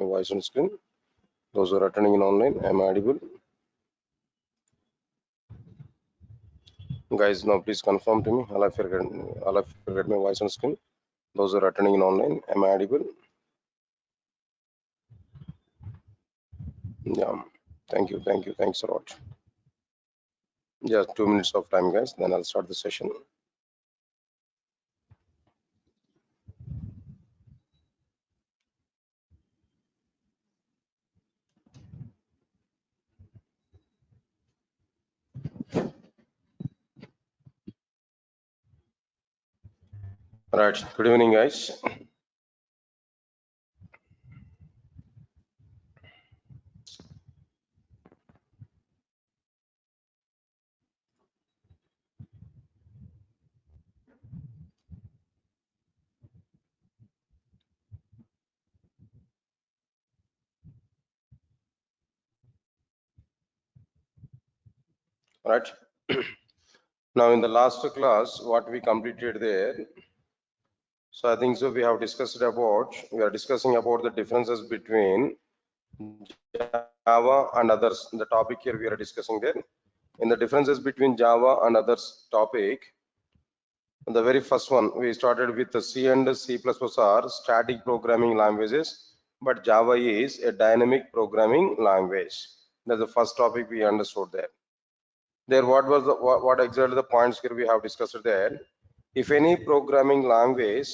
my voice on screen. Those who are attending in online, am I audible? Guys, now please confirm to me. All of you get my voice on screen. Those who are attending in online, am I audible? Yeah. Thank you. Thanks a lot. Just 2 minutes of time, guys. Then I'll start the session. Right. Good evening, guys. Right. Now, in the last class, what we completed there. So I think so. We are discussing about the differences between Java and others. The topic here we are discussing there. In the differences between Java and others topic, the very first one we started with the C and C++ are static programming languages, but Java is a dynamic programming language. That's the first topic we understood there. There, what exactly the points here we have discussed there? If any programming language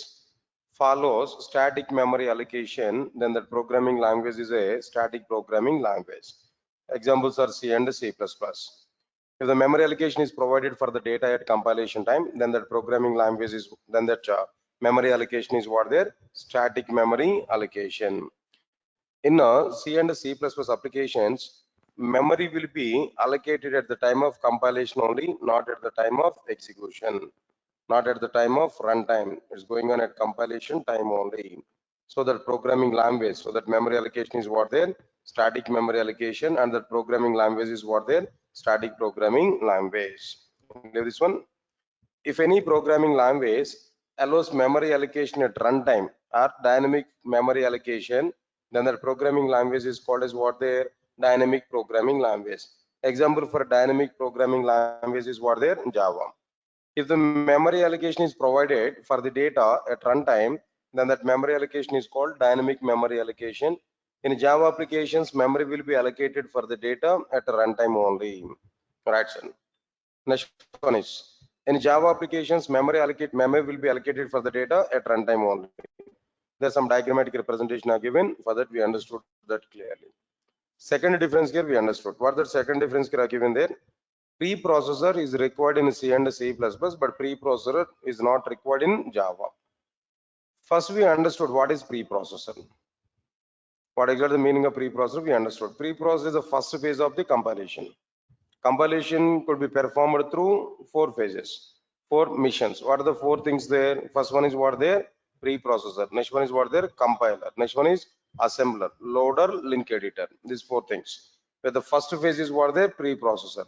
follows static memory allocation, then that programming language is a static programming language. Examples are C and C++. If the memory allocation is provided for the data at compilation time, then that programming language is, memory allocation is what there? Static memory allocation. In C and C++ applications, memory will be allocated at the time of compilation only, not at the time of execution, not at the time of runtime. It's going on at compilation time only. So that programming language, so that memory allocation is what there? Static memory allocation, and that programming language is what there? Static programming language. This one, if any programming language allows memory allocation at runtime or dynamic memory allocation, then that programming language is called as what there? Dynamic programming language. Example for dynamic programming language is what there? Java. If the memory allocation is provided for the data at runtime, then that memory allocation is called dynamic memory allocation. In Java applications, memory will be allocated for the data at runtime only. Right, son. Next one is, in Java applications, memory will be allocated for the data at runtime only. There's some diagrammatic representation are given. For that, we understood that clearly. Second difference here we understood. What the second difference here are given there? Preprocessor is required in C and C++, but preprocessor is not required in Java. First, we understood what is preprocessor. What exactly the meaning of preprocessor? We understood. Preprocessor is the first phase of the compilation. Compilation could be performed through 4 phases, 4 missions. What are the 4 things there? First one is what there? Preprocessor. Next one is what there? Compiler. Next one is assembler, loader, link editor. These 4 things. Where the first phase is what there? Preprocessor.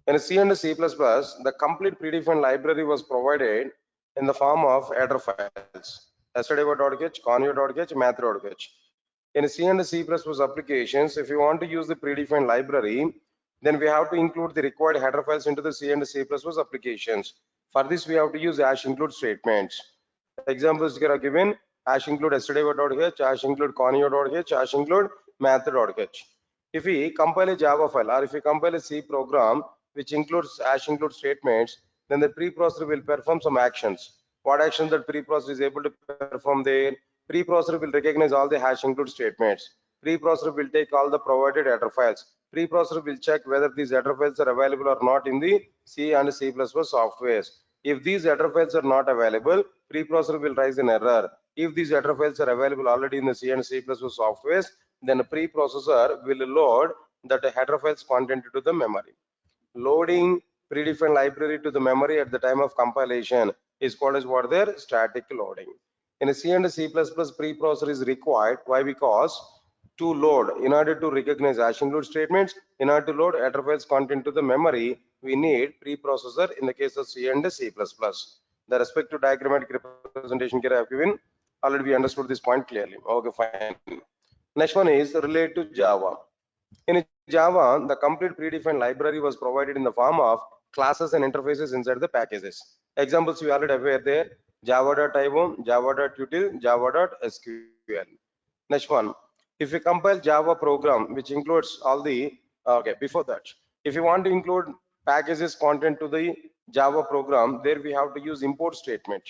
In C and C++, the complete predefined library was provided in the form of header files. stdio.h, conio.h, math.h. In C and C++ applications, if you want to use the predefined library, then we have to include the required header files into the C and C++ applications. For this, we have to use #include statements. Examples here are given: #include stdio.h, #include conio.h, #include math.h. If we compile a Java file or if we compile a C program which includes #include statements, then the preprocessor will perform some actions. What actions that preprocessor is able to perform there? Preprocessor will recognize all the #include statements. Preprocessor will take all the provided header files. Preprocessor will check whether these header files are available or not in the C and C++ softwares. If these header files are not available, preprocessor will raise an error. If these header files are available already in the C and C++ softwares, then the preprocessor will load that header files content to the memory. Loading predefined library to the memory at the time of compilation is called as what there? Static loading. In a C and C++, preprocessor is required. Why? Because to load, in order to recognize #include statements, in order to load header files content to the memory, we need preprocessor in the case of C and C++. The respective diagrammatic representation here I have given. Already we understood this point clearly. Okay, fine. Next one is related to Java. In Java, the complete predefined library was provided in the form of classes and interfaces inside the packages. Examples we already aware there: java.io, java.util, java.sql. Next one, if you compile Java program, which includes all the, okay, before that, if you want to include packages content to the Java program, there we have to use import statement.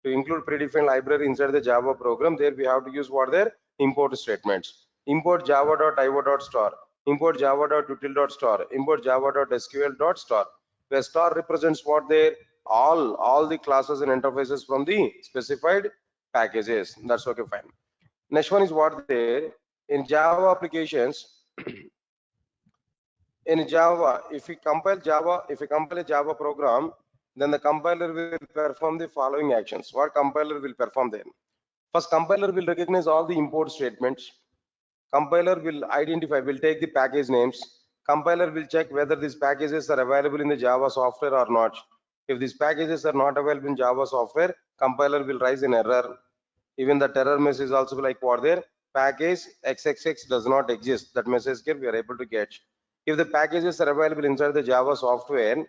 To include predefined library inside the Java program, there we have to use what their import statements. Import java.io.star, import java.util.star, import java.sql.star, where star represents what their all the classes and interfaces from the specified packages. That's okay, fine. Next one is what there in Java applications. In Java, if we compile a Java program, then the compiler will perform the following actions. What compiler will perform then? First, compiler will recognize all the import statements. Compiler will take the package names. Compiler will check whether these packages are available in the Java software or not. If these packages are not available in Java software, compiler will raise an error. Even the error message also like what there package xxx does not exist. That message here we are able to get. If the packages are available inside the Java software,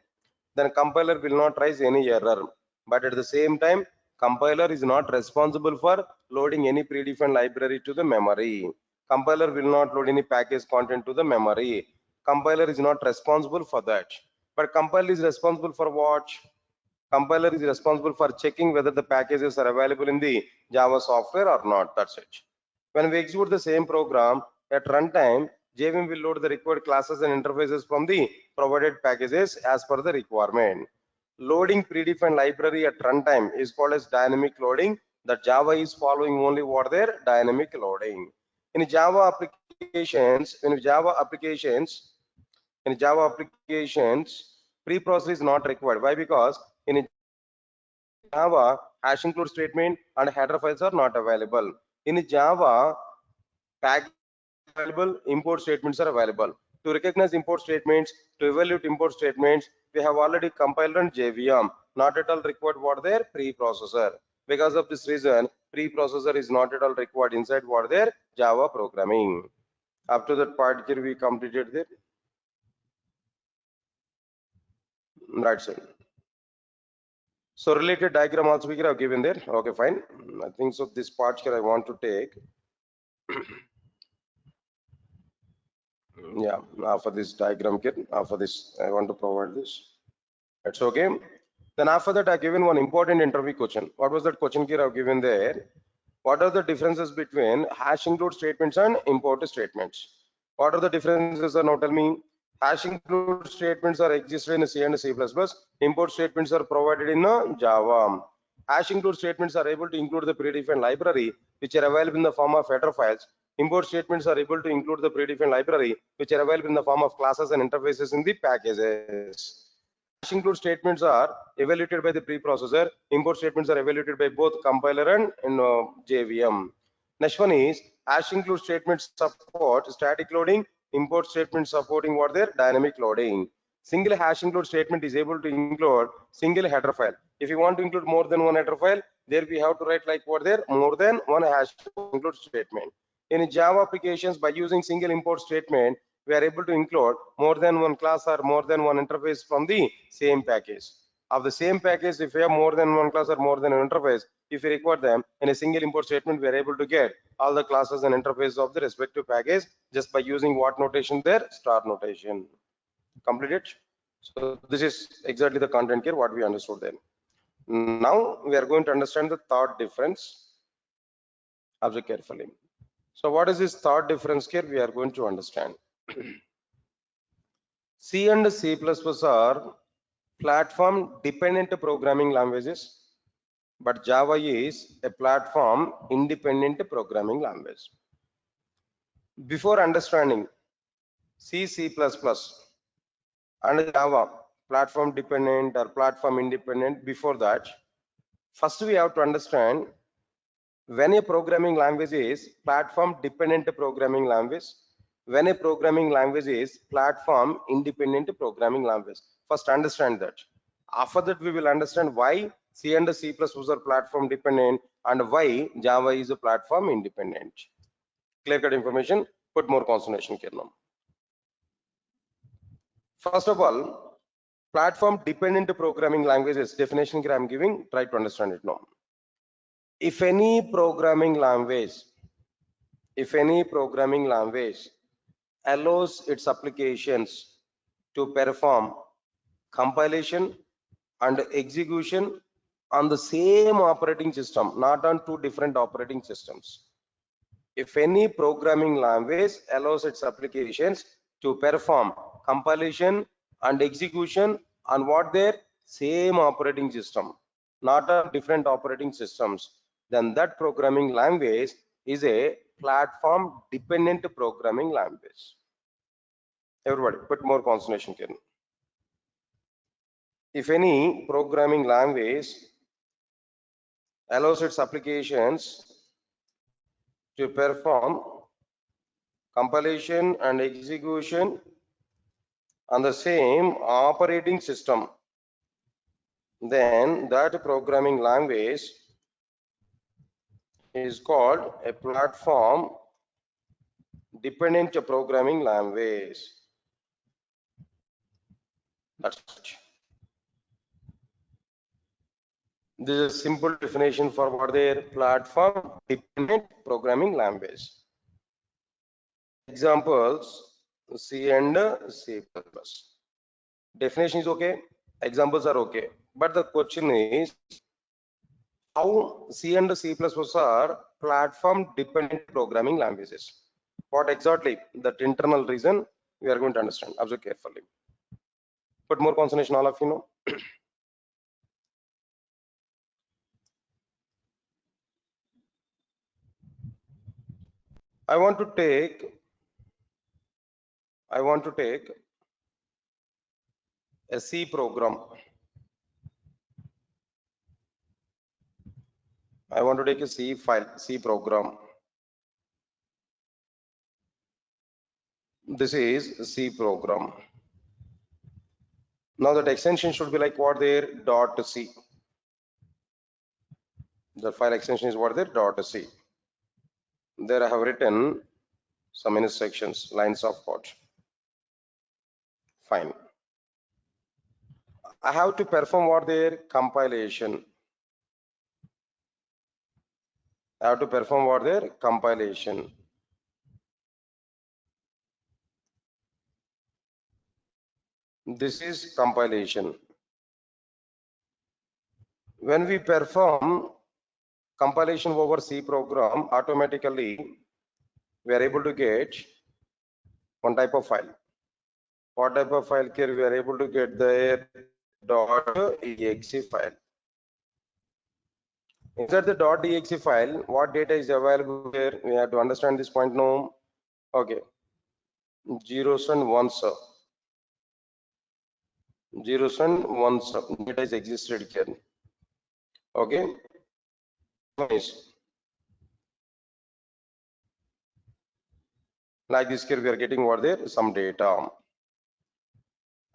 then compiler will not raise any error. But at the same time, compiler is not responsible for loading any predefined library to the memory. Compiler will not load any package content to the memory. Compiler is not responsible for that. But compiler is responsible for what? Compiler is responsible for checking whether the packages are available in the Java software or not. That's it. When we execute the same program at runtime, JVM will load the required classes and interfaces from the provided packages as per the requirement. Loading predefined library at runtime is called as dynamic loading. That Java is following only what their dynamic loading. In Java applications, pre-process is not required. Why? Because in Java, hash include statement and header files are not available. In Java, package available, import statements are available. To recognize import statements, to evaluate import statements, we have already compiled on JVM. Not at all required what their preprocessor. Because of this reason, preprocessor is not at all required inside what their Java programming. Up to that part here we completed that. Right side. So related diagram also we have given there. Okay, fine. I think so. This part here I want to take. Yeah, for this diagram kit, for this I want to provide this. That's okay. Then after that I given one important interview question. What was that question here I've given there? What are the differences between hash include statements and import statements? What are the differences? Now tell me. Hash include statements are existed in C and C++. Import statements are provided in Java. Hash include statements are able to include the predefined library which are available in the form of header files. Import statements are able to include the predefined library which are available in the form of classes and interfaces in the packages. Hash include statements are evaluated by the preprocessor. Import statements are evaluated by both compiler and JVM. Next one is hash include statements support static loading. Import statements supporting what their dynamic loading. Single hash include statement is able to include single header file. If you want to include more than one header file, there we have to write like what there more than one hash include statement. In Java applications, by using single import statement, we are able to include more than one class or more than one interface from the same package. Of the same package, if we have more than one class or more than an interface, if we require them in a single import statement, we are able to get all the classes and interfaces of the respective package just by using what notation there? Star notation. Completed. So this is exactly the content here what we understood then. Now we are going to understand the third difference. Observe carefully. So what is this third difference here? We are going to understand. C and C++ are platform dependent programming languages, but Java is a platform independent programming language. Before understanding C, C++ and Java platform dependent or platform independent, before that, first we have to understand when a programming language is platform dependent programming language, when a programming language is platform independent programming language. First understand that. After that we will understand why C and C++ are platform dependent and why Java is a platform independent. Clear cut information, put more concentration here now. First of all, platform dependent programming languages definition here I am giving, try to understand it now. If any programming language allows its applications to perform compilation and execution on the same operating system, not on two different operating systems. If any programming language allows its applications to perform compilation and execution on what their same operating system, not on different operating systems, then that programming language is a platform dependent programming language. Everybody put more concentration here. If any programming language allows its applications to perform compilation and execution on the same operating system, then that programming language is called a platform dependent programming language. That's it. This is a simple definition for what their platform dependent programming language. Examples C and C++. Definition is okay, examples are okay, but the question is how C and C++ are platform dependent programming languages. What exactly that internal reason we are going to understand. Observe carefully. Put more concentration, all of you know. I want to take a C program. I want to take a C file, C program. This is C program. Now that extension should be like what there .c. The file extension is what there .c. There I have written some instructions, lines of code. Fine. I have to perform what their compilation. I have to perform what their compilation. This is compilation. When we perform compilation over C program, automatically we are able to get one type of file. What type of file here? We are able to get the .exe file. Inside the .exe file, what data is available here? We have to understand this point now. Okay, zeros and ones. Zeros and ones data is existed here. Okay, like this here we are getting what there some data.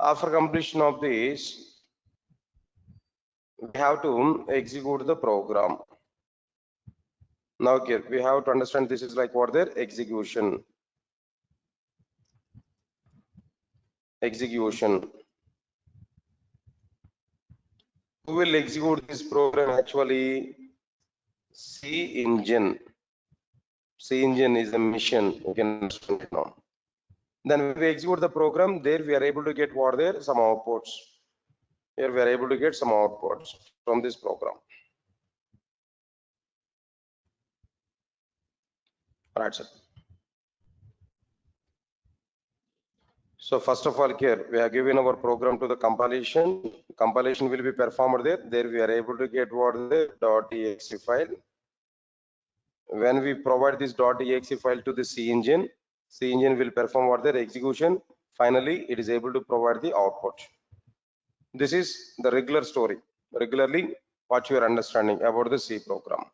After completion of this, we have to execute the program. Now here we have to understand this is like what there execution. Who will execute this program? Actually, C engine. C engine is a mission. You can understand it now. Then when we execute the program, there we are able to get what there some outputs. Here we are able to get some outputs from this program. Right, sir. So first of all, here we have given our program to the compilation. Compilation will be performed there. There we are able to get what the .exe file. When we provide this .exe file to the C engine will perform what their execution. Finally, it is able to provide the output. This is the regular story. Regularly, what you are understanding about the C program.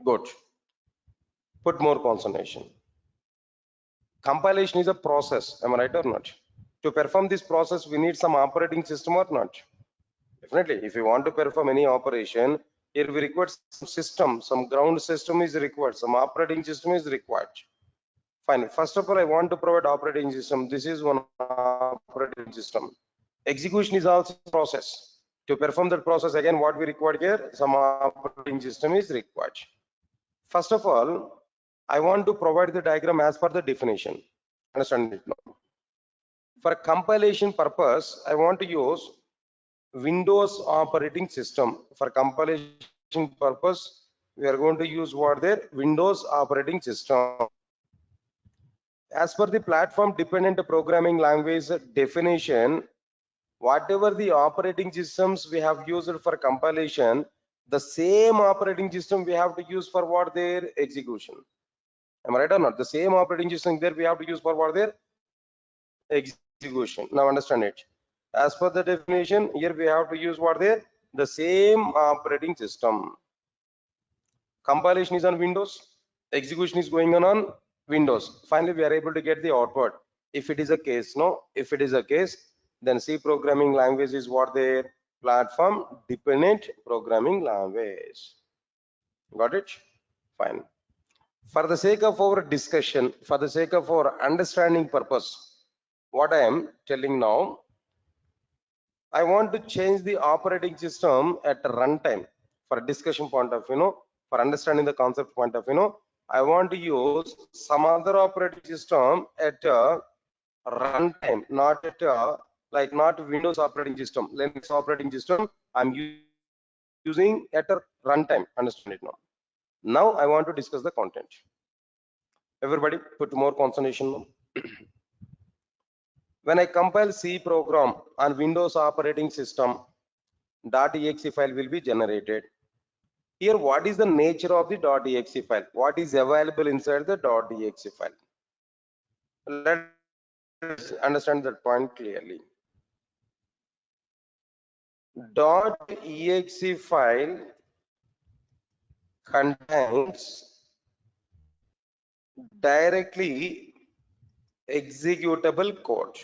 Good. Put more concentration. Compilation is a process. Am I right or not? To perform this process, we need some operating system or not? Definitely. If you want to perform any operation, here we require some system, some ground system is required, some operating system is required. Fine. First of all, I want to provide operating system. This is one operating system. Execution is also a process. To perform that process, again, what we require here, some operating system is required. First of all, I want to provide the diagram as per the definition. Understand it now. For compilation purpose, I want to use Windows operating system. For compilation purpose, we are going to use what there? Windows operating system. As per the platform dependent programming language definition, whatever the operating systems we have used for compilation, the same operating system we have to use for what their execution. Am I right or not? The same operating system there we have to use for what their execution. Now understand it. As per the definition, here we have to use what there? The same operating system. Compilation is on Windows, execution is going on Windows. Finally, we are able to get the output. If it is a case, no, if it is a case, then C programming language is what their platform dependent programming language. Got it? Fine. For the sake of our discussion, for the sake of our understanding purpose, what I am telling now, I want to change the operating system at runtime. For a discussion point of view, for understanding the concept point of view, I want to use some other operating system at runtime, not at like not Windows operating system, Linux operating system. I'm using at a runtime. Understand it now. Now I want to discuss the content. Everybody, put more concentration now. When I compile C program on Windows operating system, .exe file will be generated. Here, what is the nature of the .exe file? What is available inside the .exe file? Let's understand that point clearly. .exe file contains directly executable code.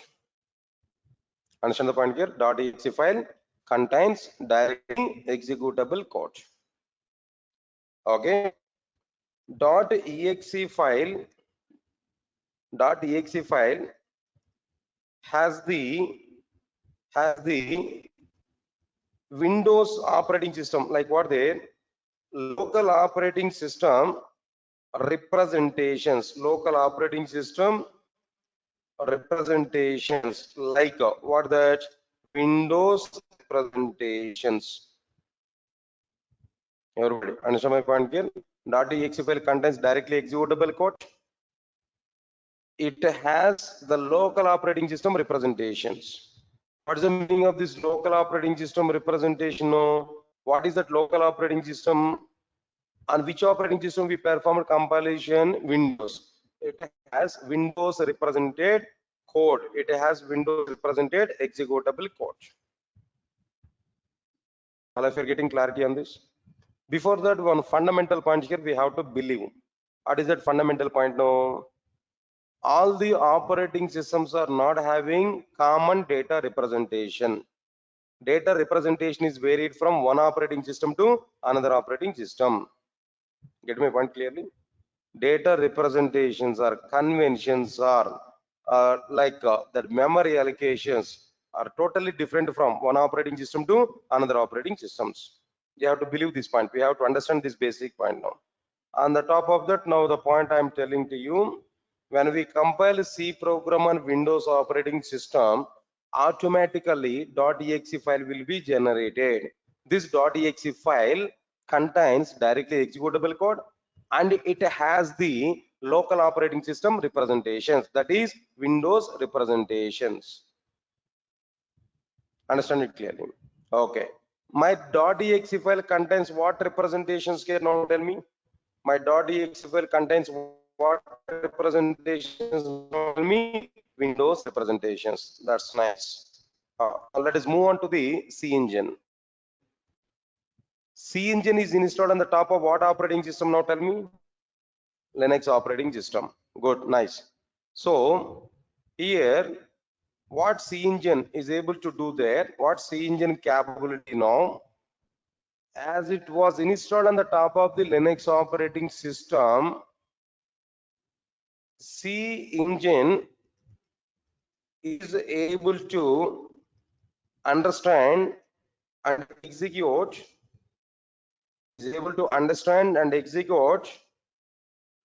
Understand the point here? .exe file contains directly executable code. Okay. .exe file has the Windows operating system, like what they local operating system representations, local operating system representations, like what that Windows representations. Everybody understand my point here? .exe file contains directly executable code. It has the local operating system representations. What is the meaning of this local operating system representation? What is that local operating system? On which operating system we performed compilation? Windows. It has Windows represented code. It has Windows represented executable code. All of you are getting clarity on this? Before that, one fundamental point here we have to believe. What is that fundamental point now? All the operating systems are not having common data representation. Data representation is varied from one operating system to another operating system. Get my point clearly? Data representations or conventions are like that memory allocations are totally different from one operating system to another operating systems. You have to believe this point. We have to understand this basic point now. On the top of that, now the point I am telling to you, when we compile C program on Windows operating system, automatically .exe file will be generated. This .exe file contains directly executable code and it has the local operating system representations, that is Windows representations. Understand it clearly? Okay. My .exe file contains what representations here? Now tell me. My .exe file contains what representations? Tell me. Windows representations. That's nice. Let us move on to the C engine. C engine is installed on the top of what operating system? Now tell me. Linux operating system. Good, nice. So here, what C engine is able to do there? What C engine capability now? As it was installed on the top of the Linux operating system, C engine is able to understand and execute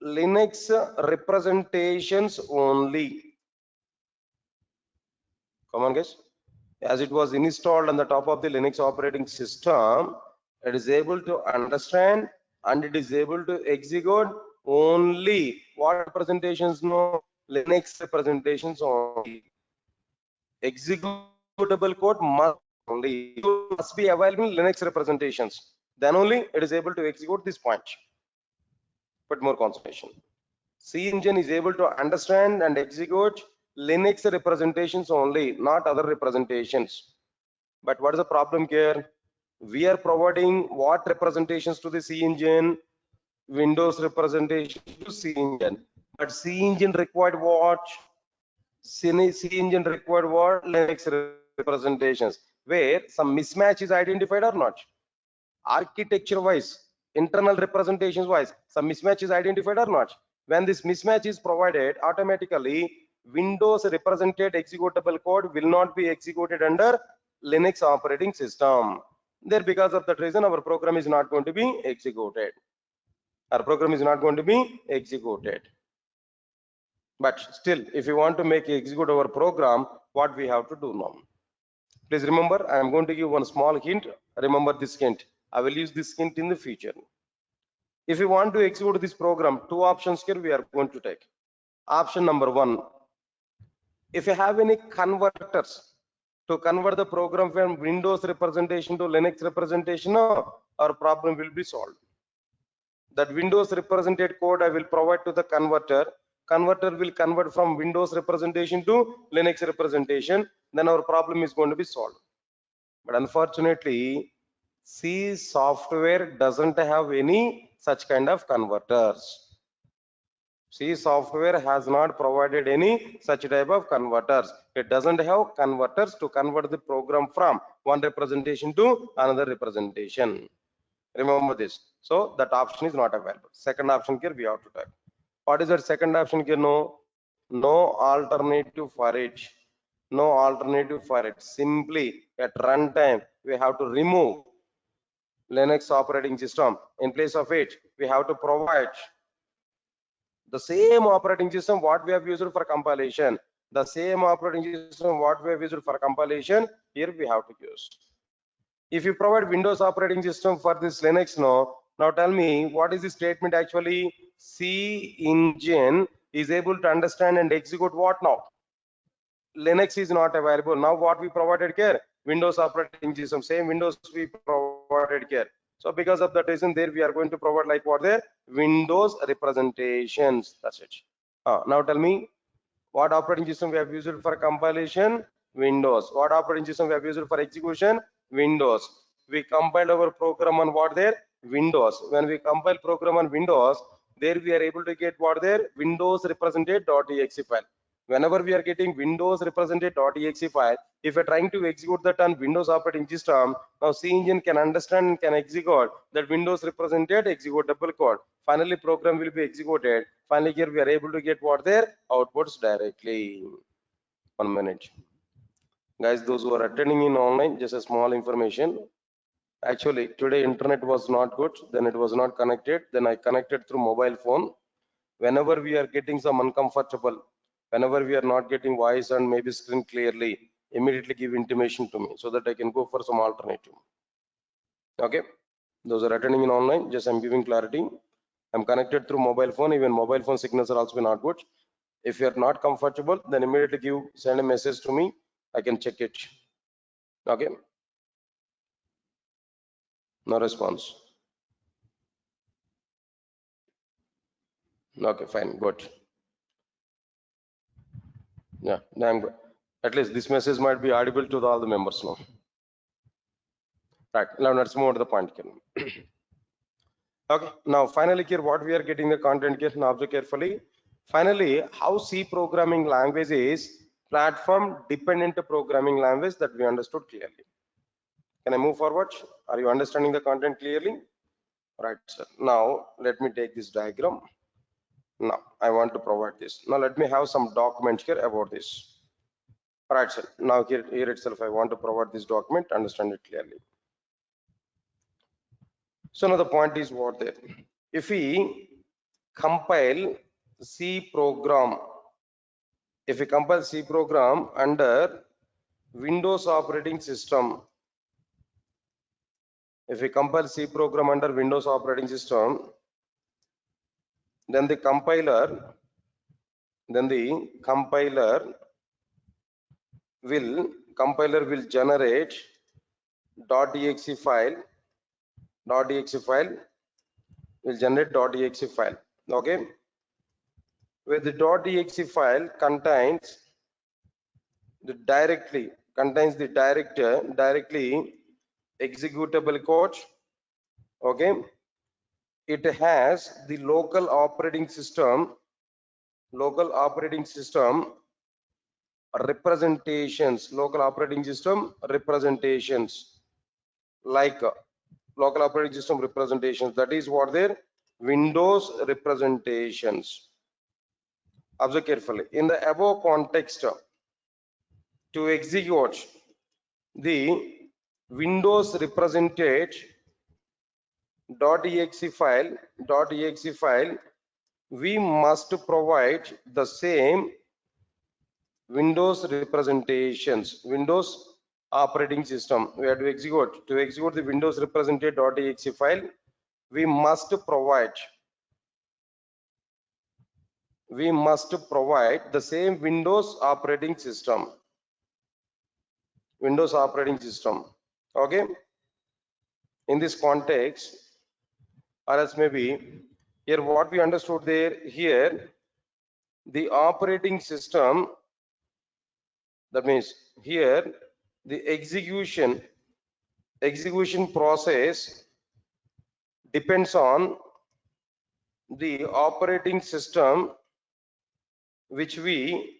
Linux representations only. Come on, guys. As it was installed on the top of the Linux operating system, it is able to understand and it is able to execute only what representations? No, Linux representations only. Executable code must be available in Linux representations. Then only it is able to execute this point. Put more concentration. C engine is able to understand and execute Linux representations only, not other representations. But what is the problem here? We are providing what representations to the C engine? Windows representation to C engine. But C engine required what? C engine required what? Linux representations, where some mismatch is identified or not. Architecture wise, internal representations wise, some mismatch is identified or not. When this mismatch is provided, automatically Windows represented executable code will not be executed under Linux operating system. There, because of that reason, our program is not going to be executed. Our program is not going to be executed. But still, if you want to make execute our program, what we have to do now? Please remember, I am going to give one small hint. Remember this hint. I will use this hint in the future. If you want to execute this program, two options here we are going to take. Option number one, if you have any converters to convert the program from Windows representation to Linux representation, our problem will be solved. That Windows represented code I will provide to the converter. Converter will convert from Windows representation to Linux representation. Then our problem is going to be solved. But unfortunately, C software doesn't have any such kind of converters. C software has not provided any such type of converters. It doesn't have converters to convert the program from one representation to another representation. Remember this. So that option is not available. Second option here we have to type. What is that second option here? No alternative for it. No alternative for it. Simply at runtime we have to remove Linux operating system. In place of it, we have to provide the same operating system what we have used for compilation. The same operating system what we have used for compilation, here we have to use. If you provide Windows operating system for this Linux, now tell me what is the statement actually? C engine is able to understand and execute what now? Linux is not available. Now what we provided here? Windows operating system, same Windows we provided here. So because of that reason, there we are going to provide like what there? Windows representations. That's it. Now tell me what operating system we have used for compilation? Windows. What operating system we have used for execution? Windows. We compiled our program on what there? Windows. When we compile program on Windows, there we are able to get what there? Windows represented.exe file. Whenever we are getting Windows represented.exe file, if you're trying to execute that on Windows operating system, now C engine can understand and can execute that Windows represented executable code. Finally, program will be executed. Finally, here we are able to get what their outputs directly. 1 minute. Guys, those who are attending in online, just a small information. Actually, today internet was not good, then it was not connected. Then I connected through mobile phone. Whenever we are getting some uncomfortable, whenever we are not getting voice and maybe screen clearly, immediately give intimation to me so that I can go for some alternative. Okay, those are attending in online, just I'm giving clarity. I'm connected through mobile phone. Even mobile phone signals are also not good. If you are not comfortable, then immediately send a message to me. I can check it. Okay, no response. Okay, fine, good. Yeah, I'm good. At least this message might be audible to all the members now. Right, now let's move on to the point here. Okay, now finally here what we are getting the content here, now observe carefully. Finally, how C programming language is platform dependent programming language that we understood clearly. Can I move forward? Are you understanding the content clearly? Right, sir. Now let me take this diagram. Now I want to provide this. Now let me have some documents here about this. Right, sir. Now here itself I want to provide this document, understand it clearly. So now the point is what there. If we compile C program, if we compile C program under Windows operating system, if we compile C program under Windows operating system, then the compiler will generate .exe file will generate .exe file. Okay, where the .exe file contains the directly executable code. Okay, it has the local operating system representations, like local operating system representations, that is what their Windows representations. Observe carefully. In the above context, to execute the Windows represented .exe file, we must provide the same Windows representations, Windows operating system. We have to execute the Windows represented .exe file. We must provide the same Windows operating system. Okay. In this context, or else maybe here what we understood there, here the operating system, that means here the execution process depends on the operating system which we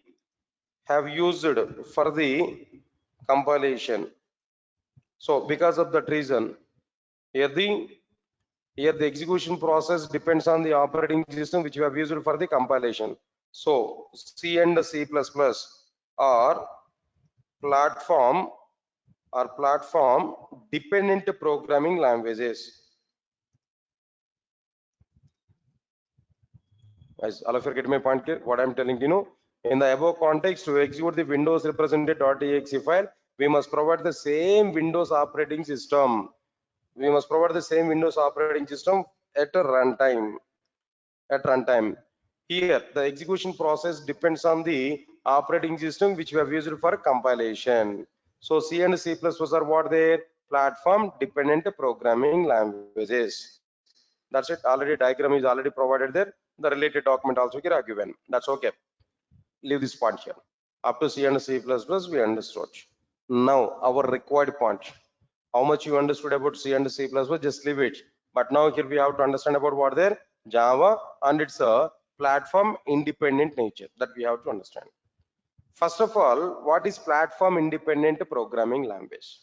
have used for the compilation. So because of that reason, here the execution process depends on the operating system which we have used for the compilation. So C and C++ are platform dependent programming languages. Guys, all of you get my point here? What I'm telling you, in the above context, to execute the Windows represented .exe file, we must provide the same Windows operating system. At runtime. Here, the execution process depends on the operating system which we have used for compilation. So C and C++ are what they platform dependent programming languages. That's it. Already diagram is already provided there. The related document also are given. That's okay. Leave this point here. Up to C and C++ we understood. Now our required point. How much you understood about C and C++, just leave it. But now here we have to understand about what there Java and its a platform independent nature, that we have to understand. First of all, what is platform independent programming language?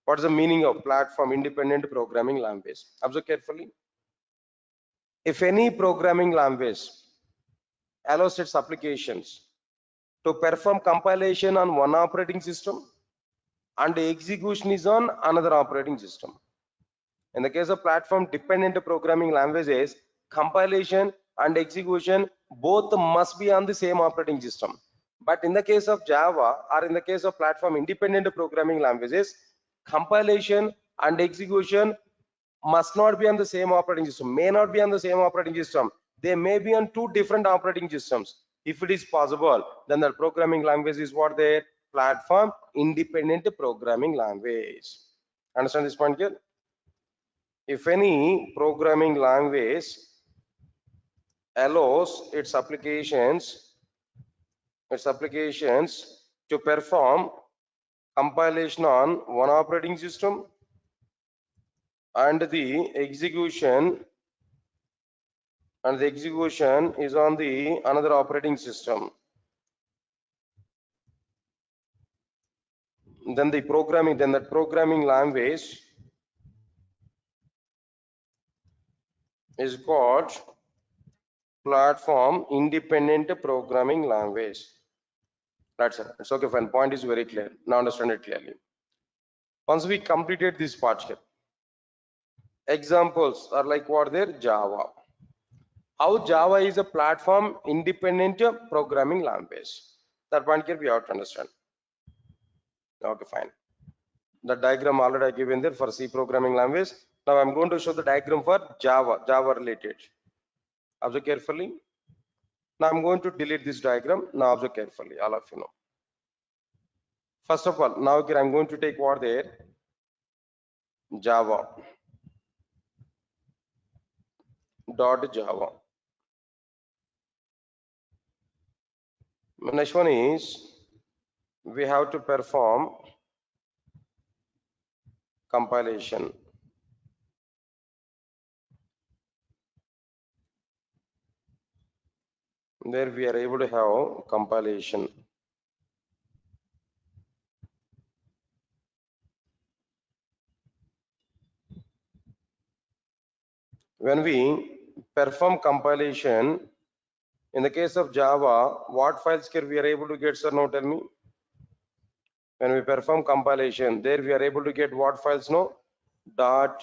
What is the meaning of platform independent programming language? Observe carefully. If any programming language allows its applications to perform compilation on one operating system and execution is on another operating system. In the case of platform dependent programming languages, compilation and execution both must be on the same operating system. But in the case of Java or in the case of platform independent programming languages, compilation and execution must not be on the same operating system, may not be on the same operating system. They may be on two different operating systems. If it is possible, then the programming language is what they platform independent programming language. Understand this point here? If any programming language allows its applications to perform compilation on one operating system and the execution is on the another operating system, then that programming language is called platform independent programming language. That's it. It's okay, fine. Point is very clear. Now understand it clearly. Once we completed this part here, examples are like what there? Java. How Java is a platform independent programming language. That point here we have to understand. Okay, fine. The diagram already I given there for C programming language. Now I'm going to show the diagram for Java related. Observe carefully. Now I'm going to delete this diagram. Now observe carefully, all of you know. First of all, now here I'm going to take what there? Java. Java. Next one is we have to perform compilation. There we are able to have compilation. When we perform compilation, in the case of Java, what files here we are able to get, sir? Now tell me. When we perform compilation, there we are able to get what files? No, dot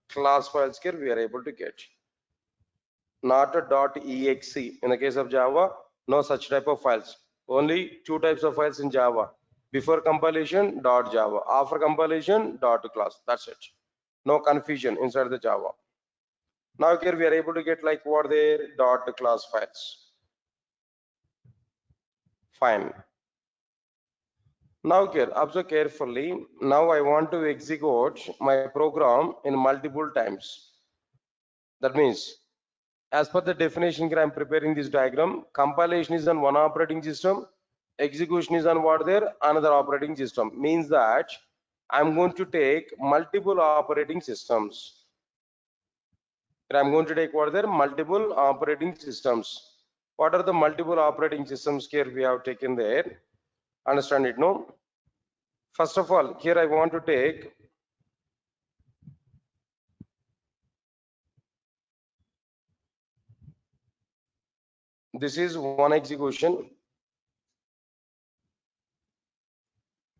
class files here we are able to get, not a .exe. In the case of Java, no such type of files. Only two types of files in Java: before compilation .java, after compilation .class. That's it. No confusion inside the Java. Now here we are able to get like what there? .class files. Fine. Now here, observe carefully. Now I want to execute my program in multiple times. That means, as per the definition here, I'm preparing this diagram. Compilation is on one operating system. Execution is on what there? Another operating system. Means that I'm going to take multiple operating systems. I'm going to take what there? Multiple operating systems. What are the multiple operating systems here we have taken there? Understand it, no? First of all, here I want to take this is one execution,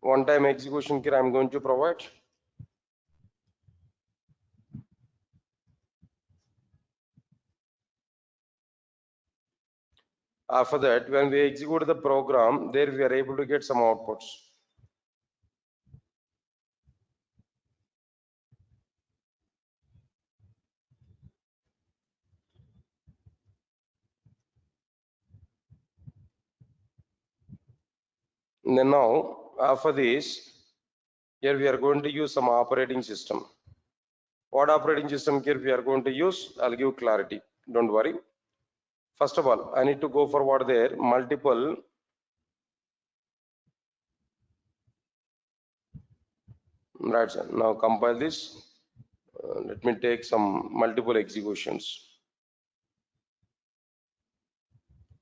one time execution here I'm going to provide. After that, when we execute the program, there we are able to get some outputs. And then now, after this, here we are going to use some operating system. What operating system here we are going to use? I'll give clarity. Don't worry. First of all, I need to go for what there? Multiple right, sir. Now compile this. Let me take some multiple executions.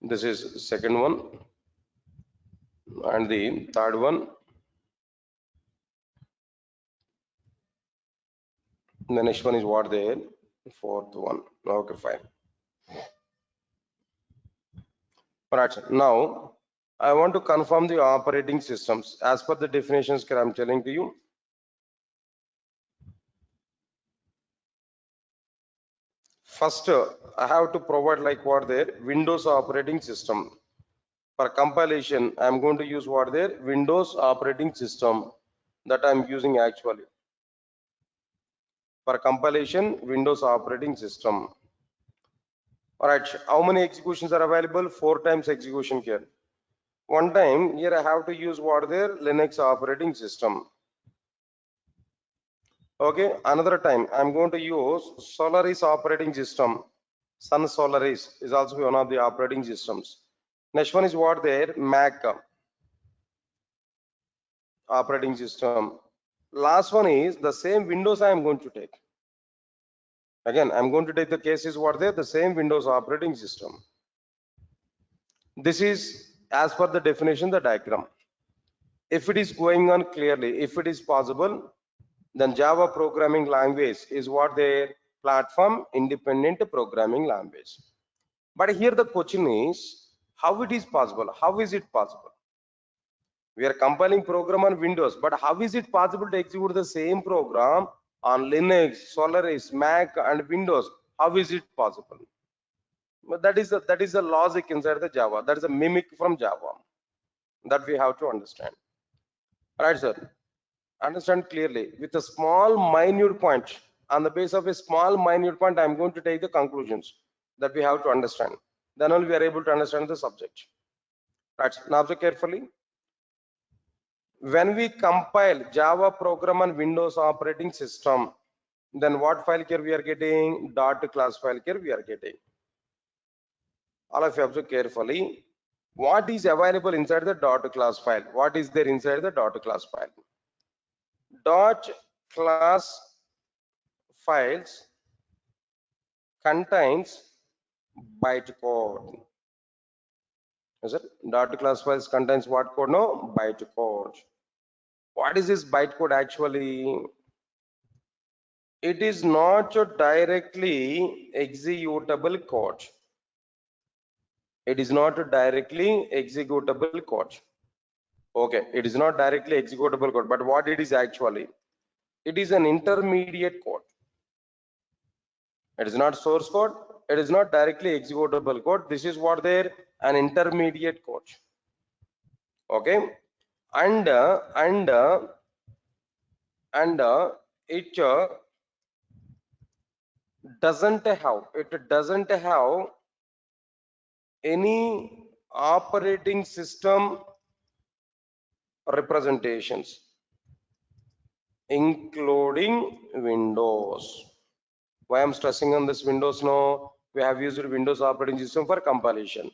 This is second one and the third one. The next one is what there? Fourth one. Okay, fine. Right, sir. Now I want to confirm the operating systems as per the definitions that I'm telling to you. First, I have to provide like what there? Windows operating system. For compilation, I'm going to use what there? Windows operating system that I'm using actually. For compilation, Windows operating system. All right, how many executions are available? 4 times execution here. One time here I have to use what there? Linux operating system. Okay, another time I'm going to use Solaris operating system. Sun Solaris is also one of the operating systems. Next one is what there? Mac operating system. Last one is the same Windows I am going to take. Again, I'm going to take the cases what there? The same Windows operating system. This is as per the definition, the diagram. If it is going on clearly, if it is possible, then Java programming language is what there? platform independent programming language. But here the question is, how it is possible? How is it possible? We are compiling program on Windows, but how is it possible to execute the same program on Linux, Solaris, Mac, and Windows? How is it possible? But that is the logic inside the Java. That is a mimic from Java that we have to understand. Right, sir? Understand clearly with a small minute point. On the base of a small minute point, I am going to take the conclusions that we have to understand. Then only we are able to understand the subject. Right. Now observe carefully. When we compile Java program on Windows operating system, then what file here we are getting? .class file here we are getting. All of you observe carefully. What is available inside the .class file? What is there inside the .class file? .class files contains bytecode. Is it? .class files contains what code? No, bytecode. What is this bytecode actually? It is not directly executable code. It is not directly executable code. Okay, it is not directly executable code, but what it is actually? It is an intermediate code. It is not source code. It is not directly executable code. This is what there, an intermediate code. Okay, and it doesn't have any operating system representations, including Windows. Why I'm stressing on this Windows now? We have used Windows operating system for compilation.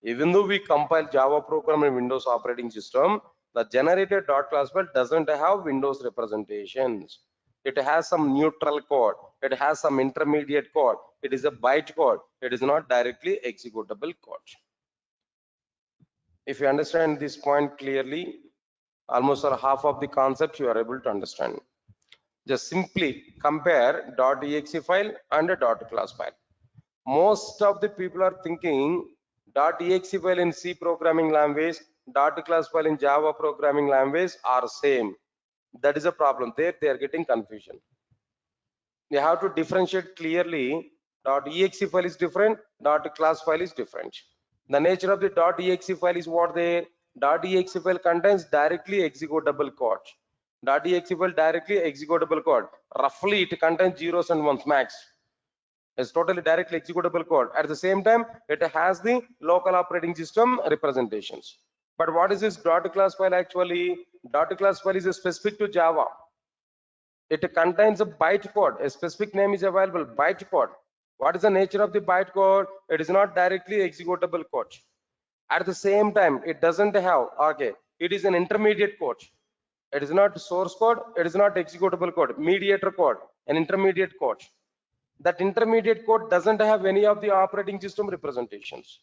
Even though we compile Java program in Windows operating system, the generated .class file doesn't have Windows representations. It has some neutral code. It has some intermediate code. It is a byte code. It is not directly executable code. If you understand this point clearly, almost half of the concepts you are able to understand. Just simply compare .exe file and a .class file. Most of the people are thinking .exe file in C programming language, .class file in Java programming language are same. That is a problem. There they are getting confusion. You have to differentiate clearly. .exe file is different, .class file is different. The nature of the .exe file is what there. .exe file contains directly executable code. .exe file directly executable code. Roughly it contains zeros and ones max. It's totally directly executable code. At the same time, it has the local operating system representations. But what is this .class file actually? .class file is specific to Java. It contains a byte code. A specific name is available, byte code. What is the nature of the byte code? It is not directly executable code. At the same time, it doesn't have, okay, it is an intermediate code. It is not source code. It is not executable code, mediator code, an intermediate code. That intermediate code doesn't have any of the operating system representations.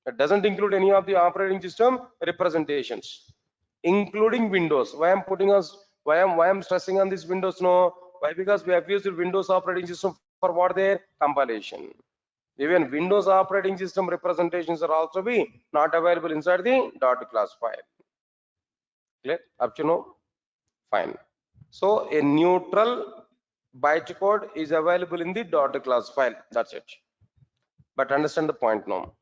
It doesn't include any of the operating system representations, including Windows. Why I'm stressing on this Windows now? Why? Because we have used Windows operating system for what their compilation. Even Windows operating system representations are also be not available inside the .class file. Clear? Up to now? Fine. So a neutral bytecode is available in the .class file. That's it. But understand the point now.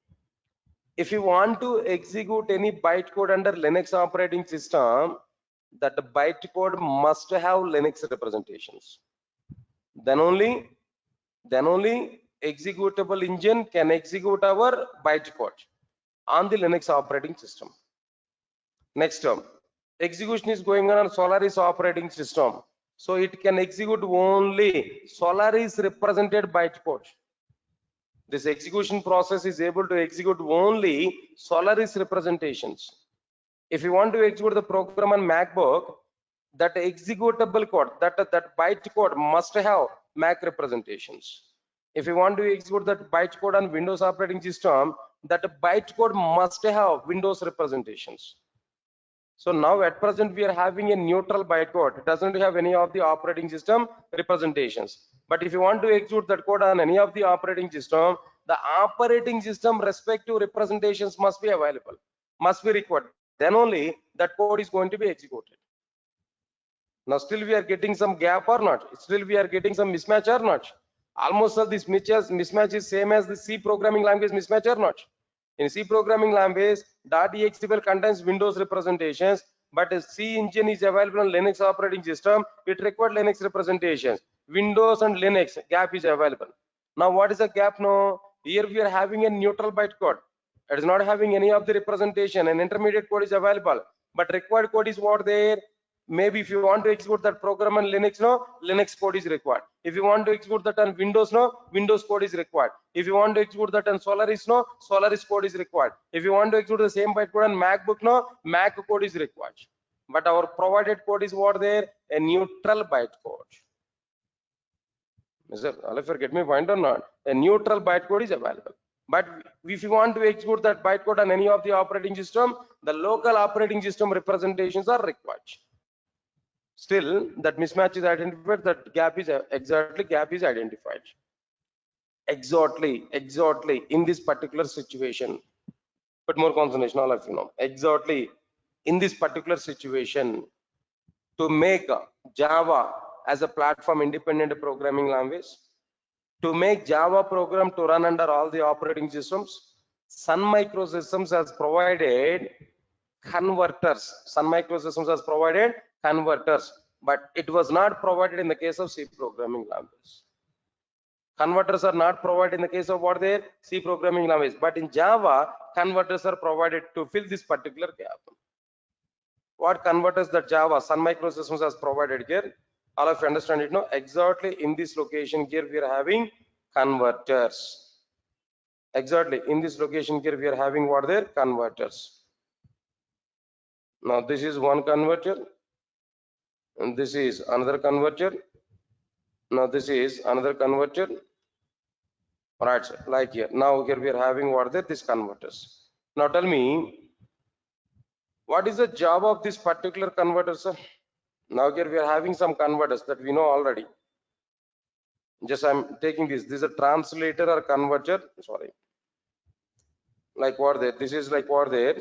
If you want to execute any bytecode under Linux operating system, that the bytecode must have Linux representations. Then only executable engine can execute our bytecode on the Linux operating system. Next term, execution is going on Solaris operating system, so it can execute only Solaris represented bytecode. This execution process is able to execute only Solaris representations. If you want to execute the program on MacBook, that executable code, that bytecode must have Mac representations. If you want to execute that bytecode on Windows operating system, that bytecode must have Windows representations. So now at present we are having a neutral bytecode. It doesn't have any of the operating system representations. But if you want to execute that code on any of the operating system, the operating system respective representations must be available, must be required. Then only that code is going to be executed. Now still we are getting some gap or not? Still we are getting some mismatch or not? Almost all this mismatch is same as the C programming language mismatch or not? In C programming language, .exe file contains Windows representations, but a C engine is available on Linux operating system. It required Linux representations. Windows and Linux gap is available. Now what is the gap now? Here we are having a neutral bytecode. It is not having any of the representation. An intermediate code is available, but required code is what there. Maybe if you want to execute that program on Linux, no, Linux code is required. If you want to execute that on Windows, no, Windows code is required. If you want to execute that on Solaris, no, Solaris code is required. If you want to execute the same bytecode on MacBook, no, Mac code is required. But our provided code is what there? A neutral bytecode. Mr. Alifer, get me point or not? A neutral bytecode is available. But if you want to execute that bytecode on any of the operating system, the local operating system representations are required. Still, that mismatch is identified, that gap is identified. Exactly, in this particular situation. Put more concentration, all of you know. Exactly, in this particular situation, to make Java as a platform independent programming language, to make Java program to run under all the operating systems, Sun Microsystems has provided converters. Sun Microsystems has provided converters, but it was not provided in the case of C programming language. Converters are not provided in the case of what there? C programming language, but in Java, converters are provided to fill this particular gap. What converters that Java Sun Microsystems has provided here? All of you understand it, no? Exactly in this location here we are having converters. Exactly in this location here we are having what there? Converters. Now this is one converter, and this is another converter. Now this is another converter. Right, like here. Now here we are having what there? These converters. Now tell me, what is the job of this particular converter, sir? Now here we are having some converters that we know already. Just I'm taking this. This is a translator or converter. Sorry. Like what there? This is like what there?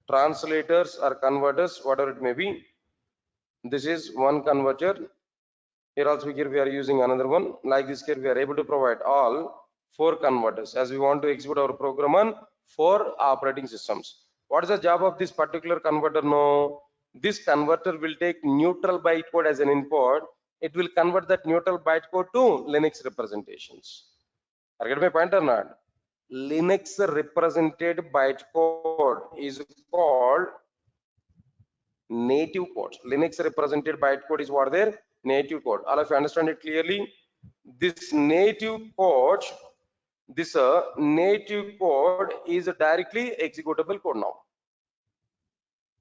Translators or converters, whatever it may be. This is one converter. Here also here we are using another one. Like this here we are able to provide all 4 converters as we want to execute our program on 4 operating systems. What is the job of this particular converter? No, this converter will take neutral bytecode as an input. It will convert that neutral bytecode to Linux representations. Are you getting my point or not? Linux represented bytecode is called native code. Linux represented bytecode is what there? Native code. All of you understand it clearly? This native code, native code is a directly executable code now.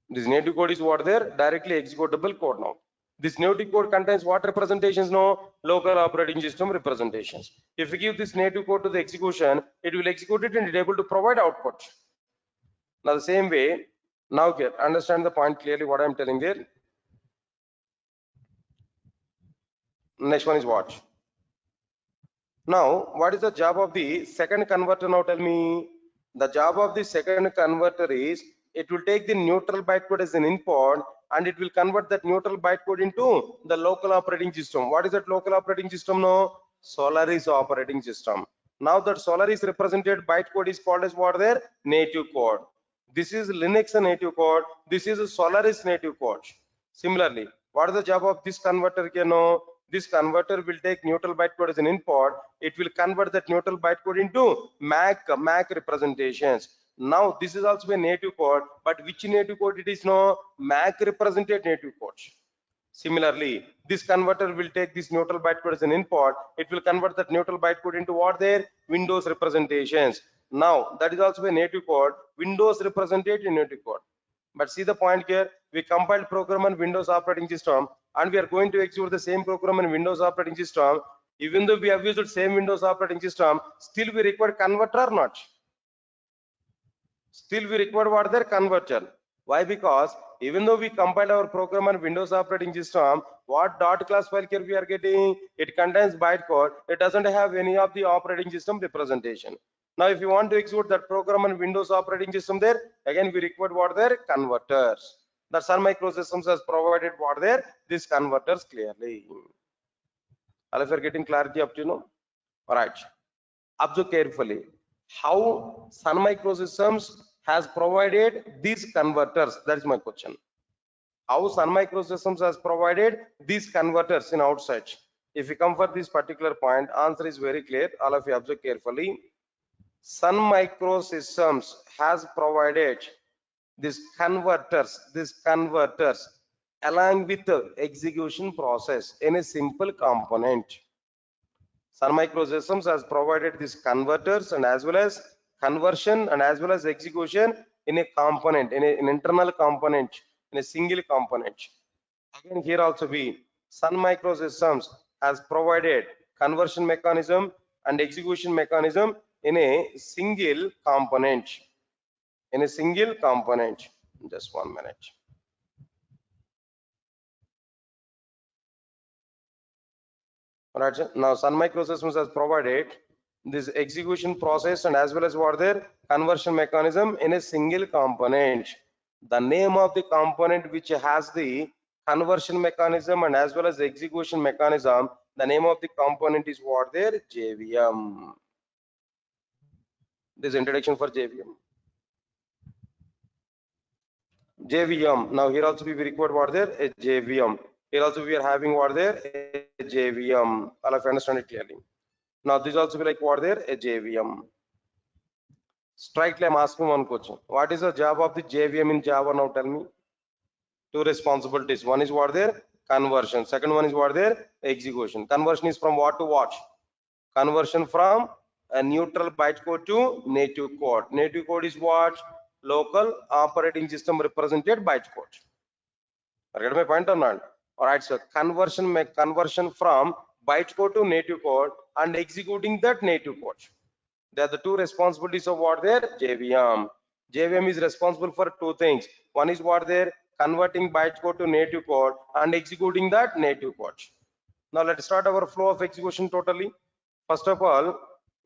This native code is what there? Directly executable code now. This native code contains what representations? No, local operating system representations. If we give this native code to the execution, it will execute it and it is able to provide output. Now the same way, now here, understand the point clearly what I am telling there. Next one is what? Now, what is the job of the second converter? Now tell me. The job of the second converter is it will take the neutral bytecode as an input and it will convert that neutral bytecode into the local operating system. What is that local operating system now? Solaris operating system. Now that Solaris represented bytecode is called as what there? Native code. This is Linux native code. This is a Solaris native code. Similarly, what is the job of this converter here now? This converter will take neutral bytecode as an input. It will convert that neutral bytecode into Mac representations. Now this is also a native code, but which native code it is now? Mac represented native code. Similarly, this converter will take this neutral bytecode as an input. It will convert that neutral bytecode into what there? Windows representations. Now that is also a native code. Windows represented in native code. But see the point here, we compiled program on Windows operating system and we are going to execute the same program on Windows operating system. Even though we have used the same Windows operating system, still we require converter or not? Still we require what there? Converter. Why? Because even though we compiled our program on Windows operating system, what dot class file here we are getting? It contains bytecode. It doesn't have any of the operating system representation. Now, if you want to execute that program on Windows operating system, there again we require what there converters. The Sun Microsystems has provided what there these converters clearly. All of you are getting clarity up to now. All right. Observe carefully how Sun Microsystems has provided these converters. That is my question. How Sun Microsystems has provided these converters in outside. If you come for this particular point, answer is very clear. All of you observe carefully. Sun Microsystems has provided these converters along with the execution process in a simple component. Sun Microsystems has provided these converters and as well as conversion and as well as execution in a component, in an internal component, in a single component. Again, here also Sun Microsystems has provided conversion mechanism and execution mechanism in a single component. In a single component. Just 1 minute. Alright, now Sun Microsystems has provided this execution process and as well as what their conversion mechanism in a single component. The name of the component which has the conversion mechanism and as well as the execution mechanism, the name of the component is what there JVM. This introduction for JVM. JVM. Now here also we required what there a JVM. Here also we are having what there a JVM. All of you understand it clearly. Now this also be like what there a JVM. Strictly I'm asking one question. What is the job of the JVM in Java? Now tell me. Two responsibilities. One is what there conversion. Second one is what there execution. Conversion is from what to what? Conversion from a neutral bytecode to native code. Native code is what? Local operating system represented bytecode. Get my point or not? All right, so conversion from bytecode to native code and executing that native code. They are the two responsibilities of what there JVM. JVM is responsible for two things. One is what there converting bytecode to native code and executing that native code. Now let's start our flow of execution totally. First of all,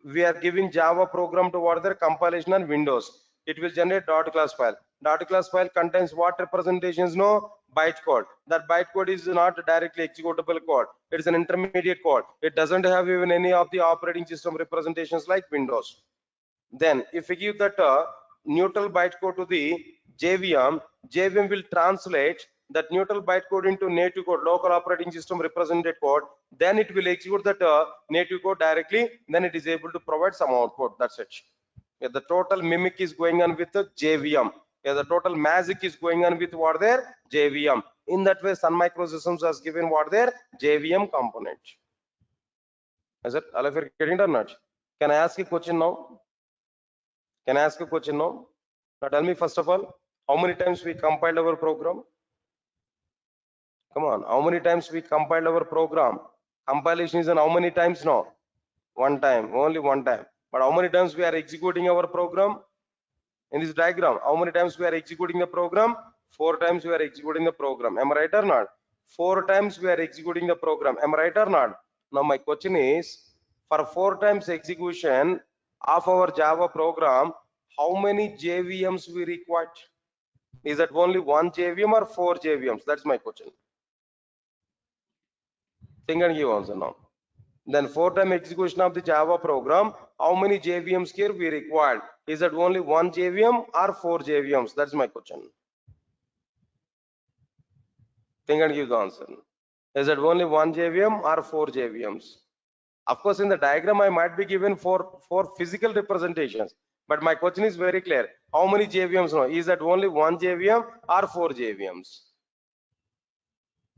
we are giving Java program to what there compilation on Windows. It will generate dot class file. Dot class file contains what representations? No bytecode. That bytecode is not directly executable code. It is an intermediate code. It doesn't have even any of the operating system representations like Windows. Then if we give that neutral bytecode to the JVM, JVM will translate that neutral bytecode into native code, local operating system represented code. Then it will execute that native code directly. Then it is able to provide some output. That's it. Yeah, the total mimic is going on with the JVM. Yeah, the total magic is going on with what there JVM. In that way, Sun Microsystems has given what there JVM component. Is it all of you getting it or not? Can I ask a question now? Can I ask a question now? Now tell me first of all, how many times we compiled our program? Come on, how many times we compiled our program? Compilation is in how many times now? One time, only one time. But how many times we are executing our program? In this diagram, how many times we are executing the program? 4 times we are executing the program. Am I right or not? 4 times we are executing the program. Am I right or not? Now my question is, for 4 times execution of our Java program, how many JVMs we required? Is that only one JVM or 4 JVMs? That's my question. Think and give answer now. Then 4 time execution of the Java program, how many JVMs here we required? Is that only one JVM or 4 JVMs? That's my question. Think and give the answer. Is that only one JVM or 4 JVMs? Of course, in the diagram, I might be given for physical representations. But my question is very clear. How many JVMs now? Is that only one JVM or 4 JVMs?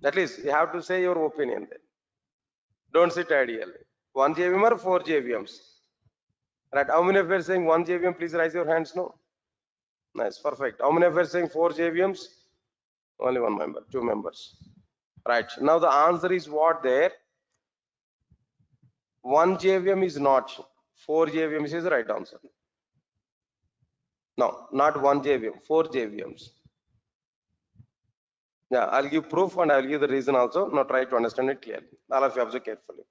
At least you have to say your opinion then. Don't sit ideally. 1 JVM or 4 JVMs? Right. How many of you are saying 1 JVM? Please raise your hands now. Nice. Perfect. How many of you are saying 4 JVMs? Only 1 member, 2 members. Right. Now the answer is what there? 1 JVM is not. 4 JVMs is the right answer. No, not 1 JVM, 4 JVMs. Yeah, I'll give proof and I'll give the reason also. Now try to understand it clearly. All of you observe carefully.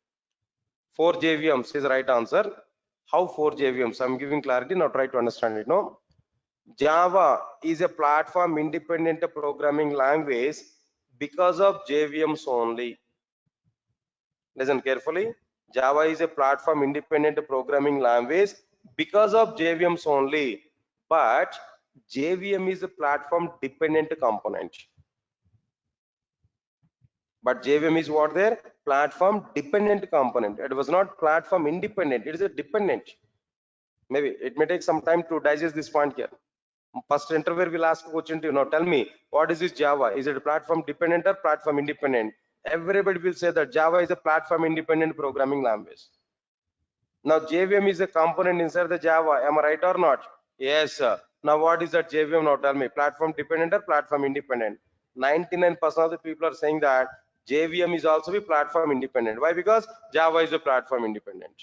4 JVMs is the right answer. How 4 JVMs? I'm giving clarity. Now try to understand it. No. Java is a platform independent programming language because of JVMs only. Listen carefully. Java is a platform independent programming language because of JVMs only. But JVM is a platform dependent component. But JVM is what there? Platform dependent component. It was not platform independent. It is a dependent. Maybe it may take some time to digest this point here. First interview will ask a question to you. Now tell me, what is this Java? Is it a platform dependent or platform independent? Everybody will say that Java is a platform independent programming language. Now JVM is a component inside the Java. Am I right or not? Yes, sir. Now what is that JVM? Now tell me, platform dependent or platform independent? 99% of the people are saying that JVM is also a platform independent. Why? Because Java is a platform independent.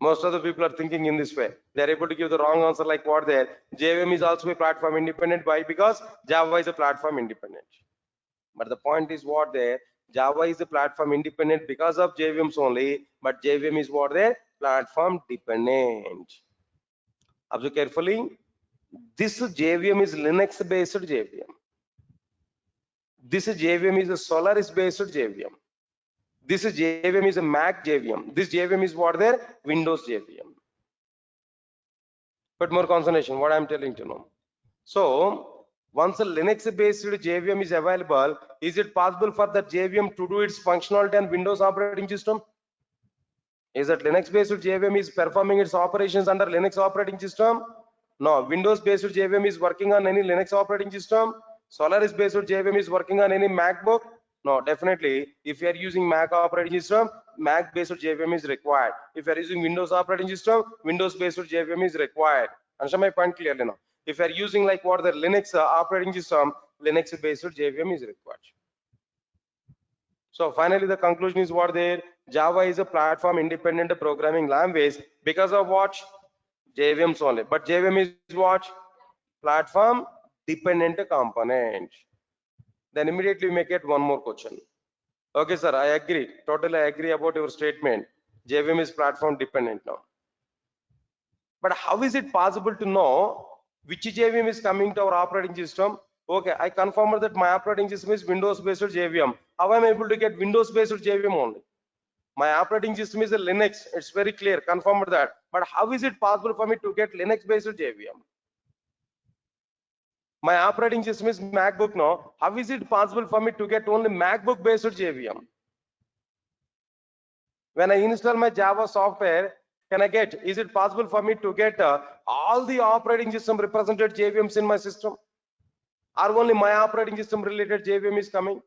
Most of the people are thinking in this way. They are able to give the wrong answer like what there. JVM is also a platform independent. Why? Because Java is a platform independent. But the point is what there. Java is a platform independent because of JVMs only. But JVM is what there? Platform dependent. Observe carefully. This JVM is Linux based JVM. This JVM is a Solaris based JVM. This JVM is a Mac JVM. This JVM is what there? Windows JVM. Put more concentration, what I'm telling you now. So once a Linux based JVM is available, is it possible for the JVM to do its functionality on Windows operating system? Is that Linux based JVM is performing its operations under Linux operating system? No. Windows based JVM is working on any Linux operating system? Solaris based JVM is working on any MacBook? No, definitely. If you are using Mac operating system, Mac based JVM is required. If you are using Windows operating system, Windows based JVM is required. Understand my point clearly now? If you are using like what the Linux operating system, Linux based JVM is required. So finally the conclusion is what there? Java is a platform independent programming language because of what? JVMs only. But JVM is what? Platform dependent component. Then immediately we make it one more question. Okay, sir, I agree. Totally I agree about your statement. JVM is platform dependent now. But how is it possible to know which JVM is coming to our operating system? Okay, I confirm that my operating system is Windows based JVM. How am I able to get Windows based JVM only? My operating system is a Linux. It's very clear. Confirm that. But how is it possible for me to get Linux based JVM? My operating system is MacBook now. How is it possible for me to get only MacBook based JVM? When I install my Java software, can I get? Is it possible for me to get all the operating system represented JVMs in my system? Or only my operating system related JVM is coming?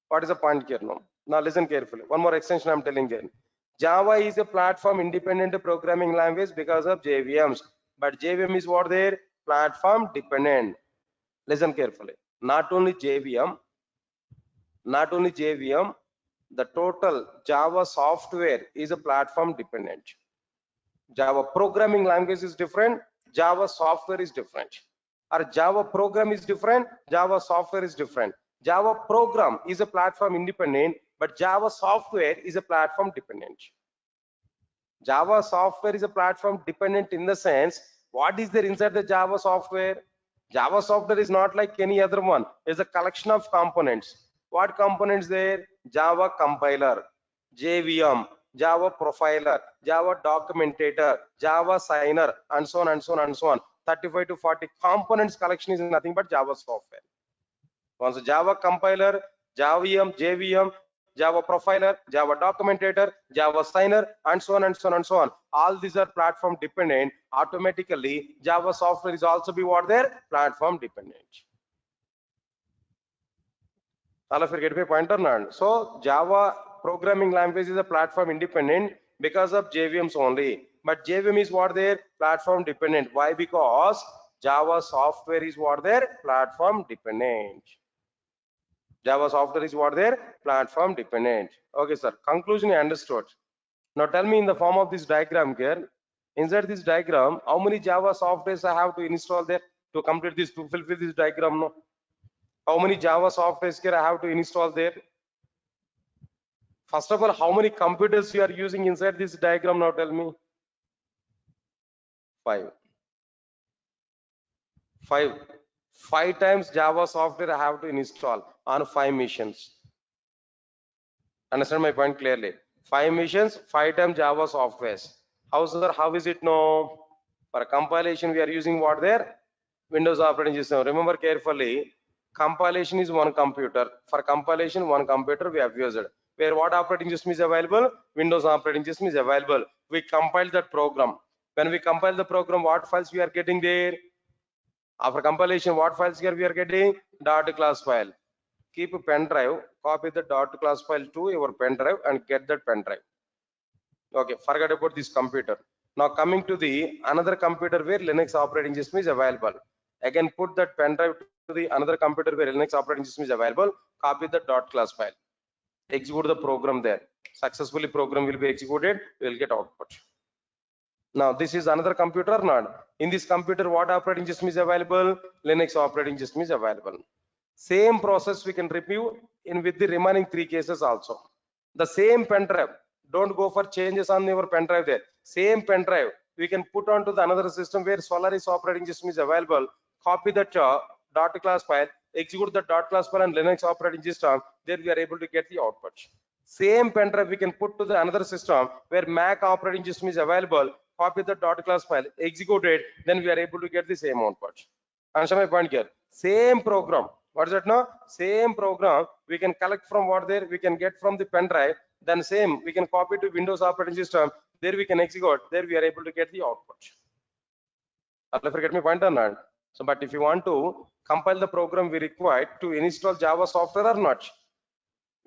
What is the point here now? Now listen carefully. One more extension I'm telling you. Java is a platform independent programming language because of JVMs. But JVM is what there? Platform dependent. Listen carefully. Not only JVM, the total Java software is a platform dependent. Java programming language is different, Java software is different. Or Java program is different, Java software is different. Java program is a platform independent, but Java software is a platform dependent. Java software is a platform dependent in the sense, what is there inside the Java software? Java software is not like any other one. It's a collection of components. What components there? Java compiler, JVM, Java profiler, Java documentator, Java signer, and so on and so on and so on. 35 to 40 components collection is nothing but Java software. Once Java compiler, JVM, Java profiler, Java documentator, Java signer, and so on and so on and so on. All these are platform dependent. Automatically, Java software is also be what there? Platform dependent. All of you get my point or not? So Java programming language is a platform independent because of JVMs only. But JVM is what there? Platform dependent. Why? Because Java software is what there? Platform dependent. Java software is what there? Platform dependent. Okay, sir. Conclusion I understood. Now tell me in the form of this diagram here. Inside this diagram, how many Java softwares I have to install there? to complete this, to fulfill this diagram? No. How many Java softwares here I have to install there? First of all, how many computers you are using inside this diagram? Now tell me. 5. 5. 5 times Java software I have to install on 5 machines. Understand my point clearly? 5 machines, 5 times Java softwares. How, sir? How is it now? For compilation, we are using what there? Windows operating system. Remember carefully, compilation is one computer. For compilation, one computer we have used. Where what operating system is available? Windows operating system is available. We compile that program. When we compile the program, what files we are getting there? After compilation, what files here we are getting? Dot class file. Keep a pen drive, copy the dot class file to your pen drive and get that pen drive. Okay, forget about this computer. Now coming to the another computer where Linux operating system is available. Again, put that pen drive to the another computer where Linux operating system is available. Copy the dot class file. Execute the program there. Successfully program will be executed. We will get output. Now this is another computer or not? In this computer, what operating system is available? Linux operating system is available. Same process we can review in with the remaining 3 cases also. The same pen drive. Don't go for changes on your pen drive there. Same pen drive we can put onto the another system where Solaris operating system is available. Copy that dot class file, execute the dot class file and Linux operating system. There we are able to get the output. Same pen drive we can put to the another system where Mac operating system is available. Copy the dot class file, execute it, then we are able to get the same output. Understand my point here? Same program. What is that now? Same program we can collect from what there we can get from the pen drive. Then same we can copy to Windows operating system. There we can execute. There we are able to get the output. I'll forget my point or not. So, but if you want to compile the program, we require to install Java software or not.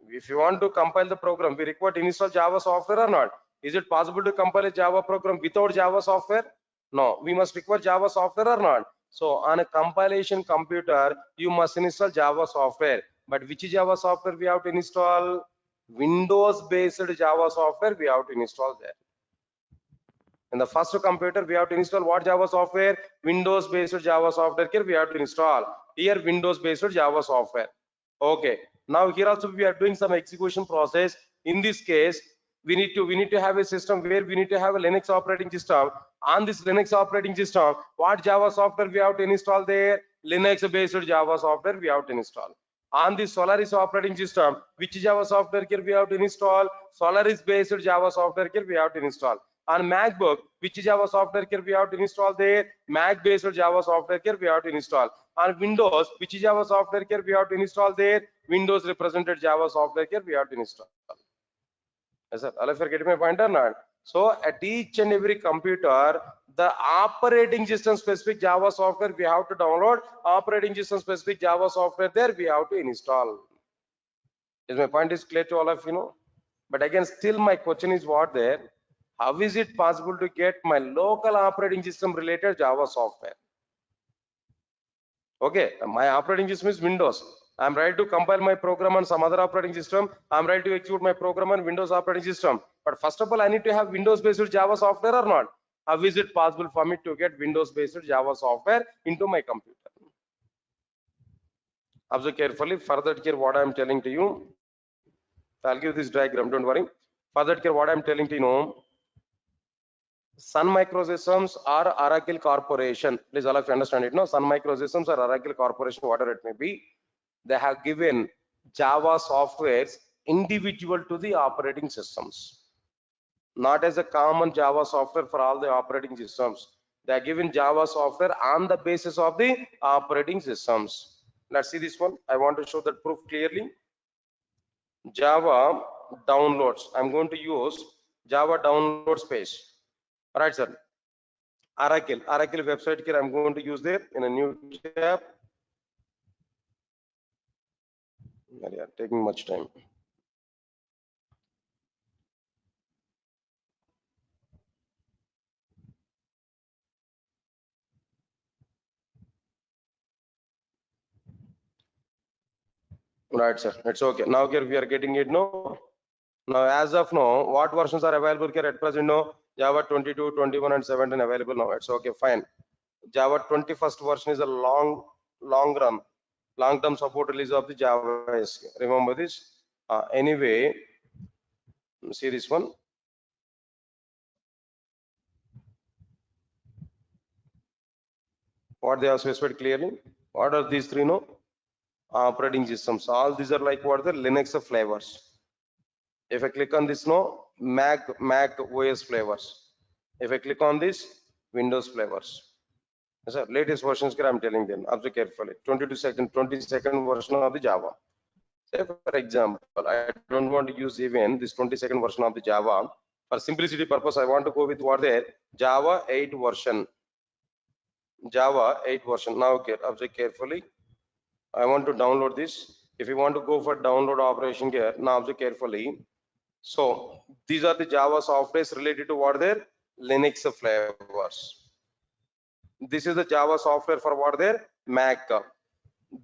If you want to compile the program, we require to install Java software or not. Is it possible to compile a Java program without Java software? No, we must require Java software or not. So on a compilation computer, you must install Java software. But which Java software we have to install? Windows based Java software we have to install there. In the first computer, we have to install what Java software? Windows based Java software here we have to install. Here Windows based Java software. Okay. Now here also we are doing some execution process. In this case, we need to have a system where we need to have a Linux operating system. On this Linux operating system, what Java software we have to install there? Linux based Java software we have to install. On the Solaris operating system, which Java software here we have to install? Solaris based Java software here we have to install. On MacBook, which Java software here we have to install there? Mac based Java software here we have to install. On Windows, which Java software here we have to install there? Windows represented Java software here we have to install. Yes, sir. I'll forget my point or not. So at each and every computer, the operating system specific Java software we have to download. Operating system specific Java software there we have to install. Is my point is clear to all of you know? But again, still my question is what there? How is it possible to get my local operating system related Java software? Okay, my operating system is Windows. I'm ready to compile my program on some other operating system. I'm ready to execute my program on Windows operating system. But first of all, I need to have Windows based Java software or not? How is it possible for me to get Windows based Java software into my computer? Observe carefully. Further here, what I'm telling to you, I'll give this diagram. Don't worry. Further here, what I'm telling to you know, Sun Microsystems or Oracle Corporation. Please all of you understand it. No, Sun Microsystems or Oracle Corporation, whatever it may be, they have given Java softwares individual to the operating systems, not as a common Java software for all the operating systems. They are given Java software on the basis of the operating systems. Let's see this one. I want to show that proof clearly. Java downloads. I'm going to use Java downloads page. All right, sir. Oracle website here I'm going to use there in a new tab. Yeah, taking much time. Right, sir. It's okay. Now here we are getting it. No. Now as of now, what versions are available here at present? No. Java 22, 21, and 17 available now. It's okay. Fine. Java 21st version is a long-term support release of the Java SK. Remember this? Anyway, see this one. What they have specified clearly. What are these three? No, operating systems. All these are like what the Linux flavors. If I click on this, no, Mac OS flavors. If I click on this, Windows flavors. Sir, latest versions I'm telling them. Observe carefully. 22nd version of the Java. Say for example, I don't want to use even this 22nd version of the Java. For simplicity purpose, I want to go with what there Java 8 version. Java 8 version. Now, observe carefully. I want to download this. If you want to go for download operation here, now observe carefully. So these are the Java softwares related to what their Linux flavors. This is the Java software for what their Mac.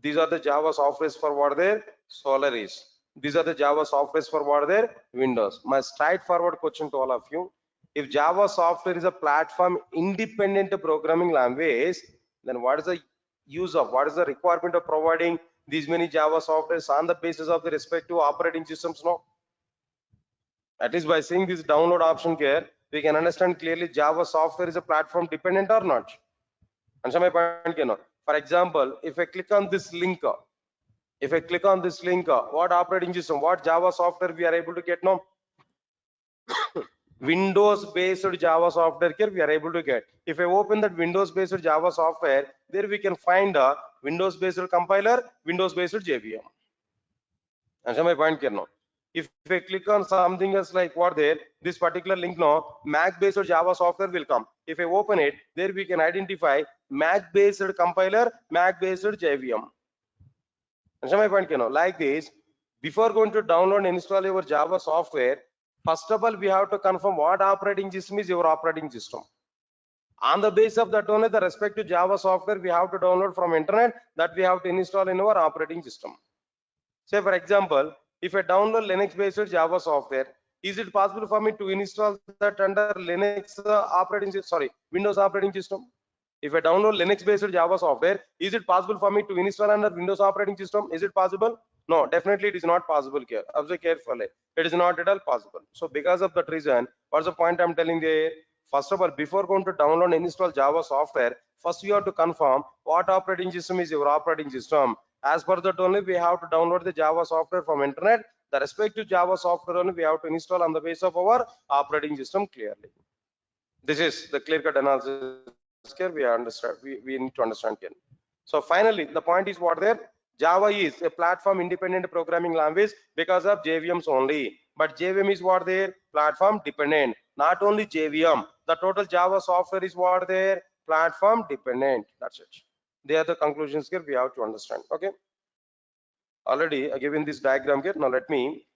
These are the Java softwares for what their Solaris. These are the Java softwares for what their Windows. My straightforward question to all of you: if Java software is a platform independent programming language, then what is the use of, what is the requirement of providing these many Java softwares on the basis of the respective operating systems? No. At least by seeing this download option here, we can understand clearly Java software is a platform dependent or not. Answer my point, for example, if I click on this link, what operating system, what Java software we are able to get now? Windows based Java software here we are able to get. If I open that Windows based Java software, there we can find a Windows based compiler, Windows based JVM. Answer my point here now. If I click on something else like what there, this particular link now, Mac based Java software will come. If I open it, there we can identify Mac based compiler, Mac based JVM. Understand my point, like this, before going to download and install your Java software, first of all, we have to confirm what operating system is your operating system. On the basis of that only, the respective Java software we have to download from internet, that we have to install in our operating system. Say for example, if I download Linux based Java software, is it possible for me to install that under Linux operating system, sorry, Windows operating system? If I download Linux based Java software, is it possible for me to install under Windows operating system? Is it possible? No, definitely it is not possible here. Observe carefully. It is not at all possible. So because of that reason, what's the point I'm telling there? First of all, before going to download and install Java software, first you have to confirm what operating system is your operating system. As per that only, we have to download the Java software from internet. The respective Java software only we have to install on the basis of our operating system clearly. This is the clear-cut analysis here. We understand. We need to understand here. So finally, the point is what there? Java is a platform independent programming language because of JVMs only. But JVM is what there? Platform dependent. Not only JVM. The total Java software is what there? Platform dependent. That's it. They are the conclusions here we have to understand. Okay. Already I given this diagram here. Now let me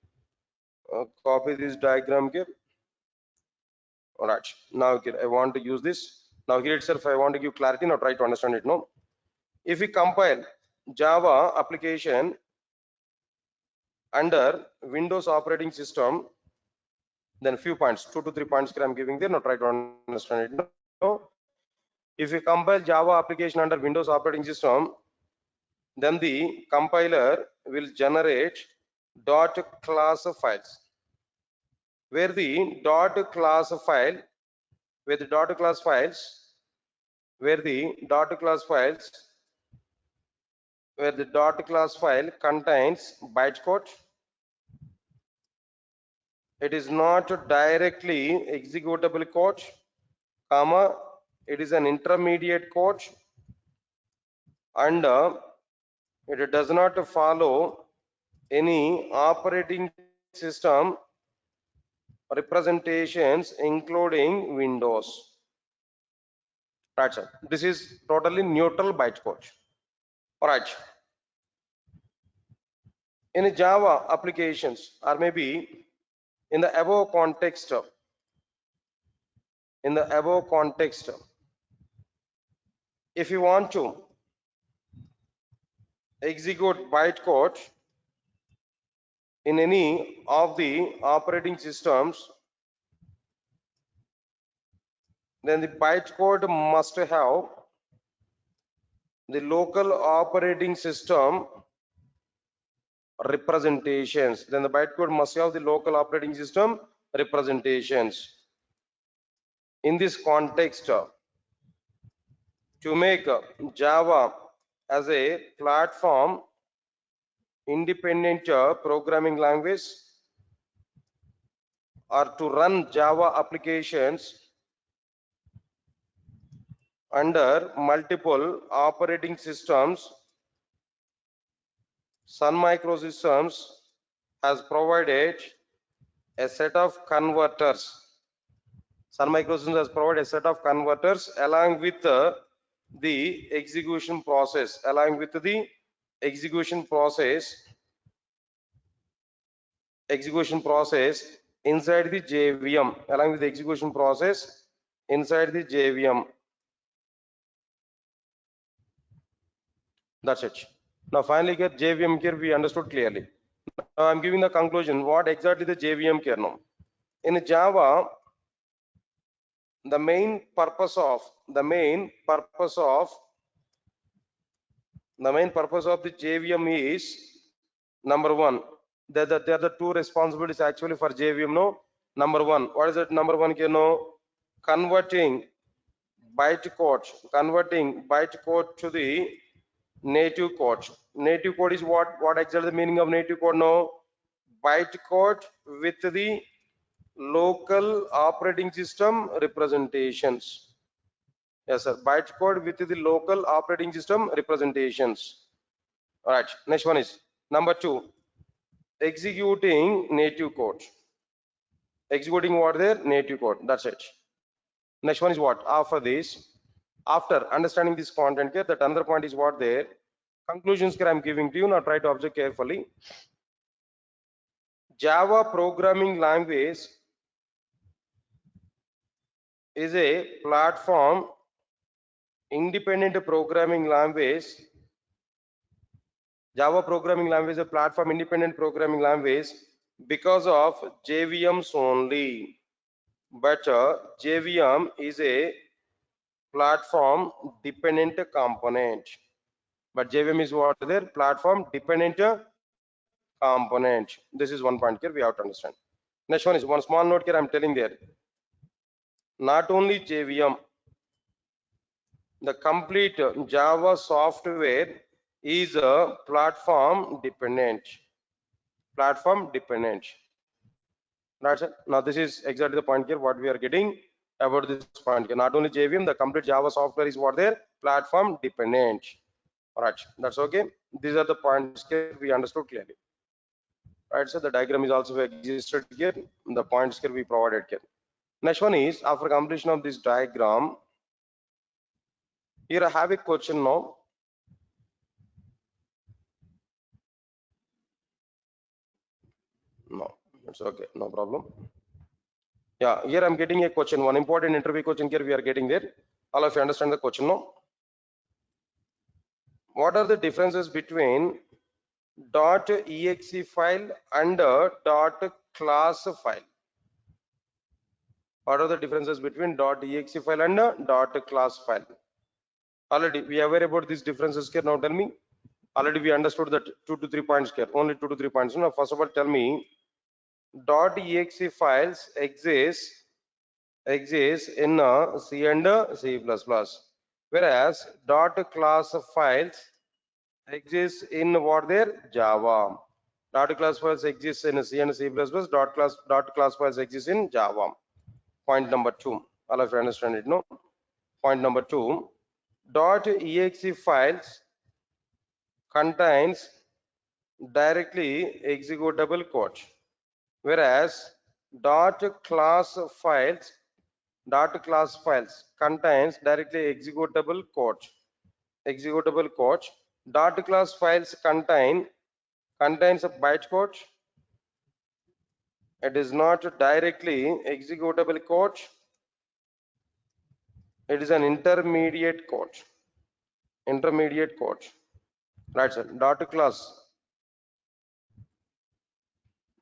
copy this diagram here. All right. Now I want to use this. Now here itself I want to give clarity. Now try to understand it. No. If we compile Java application under Windows operating system, then few points, 2 to 3 points I'm giving there. Now try to understand it. No. If we compile Java application under Windows operating system, then the compiler will generate dot class files, where the dot class file, where the dot class files, where the dot class files, where the dot class file contains bytecode. It is not directly executable code, comma, it is an intermediate code, and it does not follow any operating system representations including Windows. Right, sir. This is totally neutral bytecode. All right. In a Java applications, or maybe in the above context, if you want to execute bytecode in any of the operating systems, then the bytecode must have the local operating system representations. Then the bytecode must have the local operating system representations. In this context, to make Java as a platform independent programming language, or to run Java applications under multiple operating systems, Sun Microsystems has provided a set of converters. Sun Microsystems has provided a set of converters along with the execution process, inside the JVM, along with the execution process inside the JVM. That's it. Now finally get JVM here we understood clearly. Now I'm giving the conclusion what exactly the JVM here now. In Java, the main purpose of the JVM is number one. There are the two responsibilities actually for JVM. No, number one. What is it? Number one, you know, converting bytecode to the native code. Native code is what? What exactly the meaning of native code? No, bytecode with the local operating system representations. Yes, sir. Bytecode with the local operating system representations. All right. Next one is number two. Executing native code. Executing what there? Native code. That's it. Next one is what? After understanding this content here, that another point is what there. Conclusions here I'm giving to you. Now try to observe carefully. Java programming language is a platform independent programming language. Java programming language is a platform independent programming language because of JVMs only. But JVM is a platform dependent component. But JVM is what there? Platform dependent component. This is one point here we have to understand. Next one is one small note here I'm telling there. Not only JVM, the complete Java software is a platform dependent. That's it. Now this is exactly the point here what we are getting about this point here. Not only JVM, the complete Java software is what there? Platform dependent. All right, that's okay. These are the points here we understood clearly. Right, so the diagram is also existed here. The points here we provided here. Next one is after completion of this diagram. Here I have a question now. No, it's okay, no problem. Yeah, here I'm getting a question, one important interview question here we are getting there. All of you understand the question now? What are the differences between .exe file and .class file? What are the differences between .exe file and .class file? Already we are aware about these differences here. Now tell me. Already we understood that 2 to 3 points here. Only 2 to 3 points. Now first of all, tell me .exe files exist in C and C++, whereas .class files exist in what there? Java. .class files exist in C and C++. .class files exist in Java. Point number 2. All of you understand it, no? Point number 2. .exe files contains directly executable code, whereas .class files contains directly executable code. .class files contains a bytecode. It is not directly executable code. It is an intermediate code. Right, sir. .class.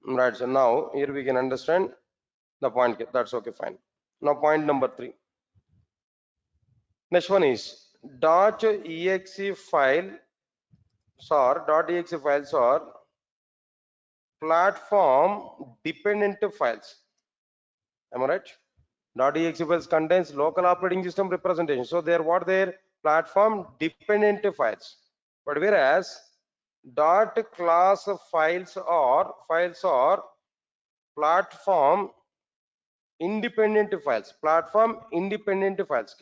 Right, so now here we can understand the point. That's okay, fine. Now point number 3. Next one is .exe file .exe files are platform dependent files. Am I right? .exe files contains local operating system representation. So they are what? They're platform dependent files. But whereas .class files are platform independent files. Platform independent files.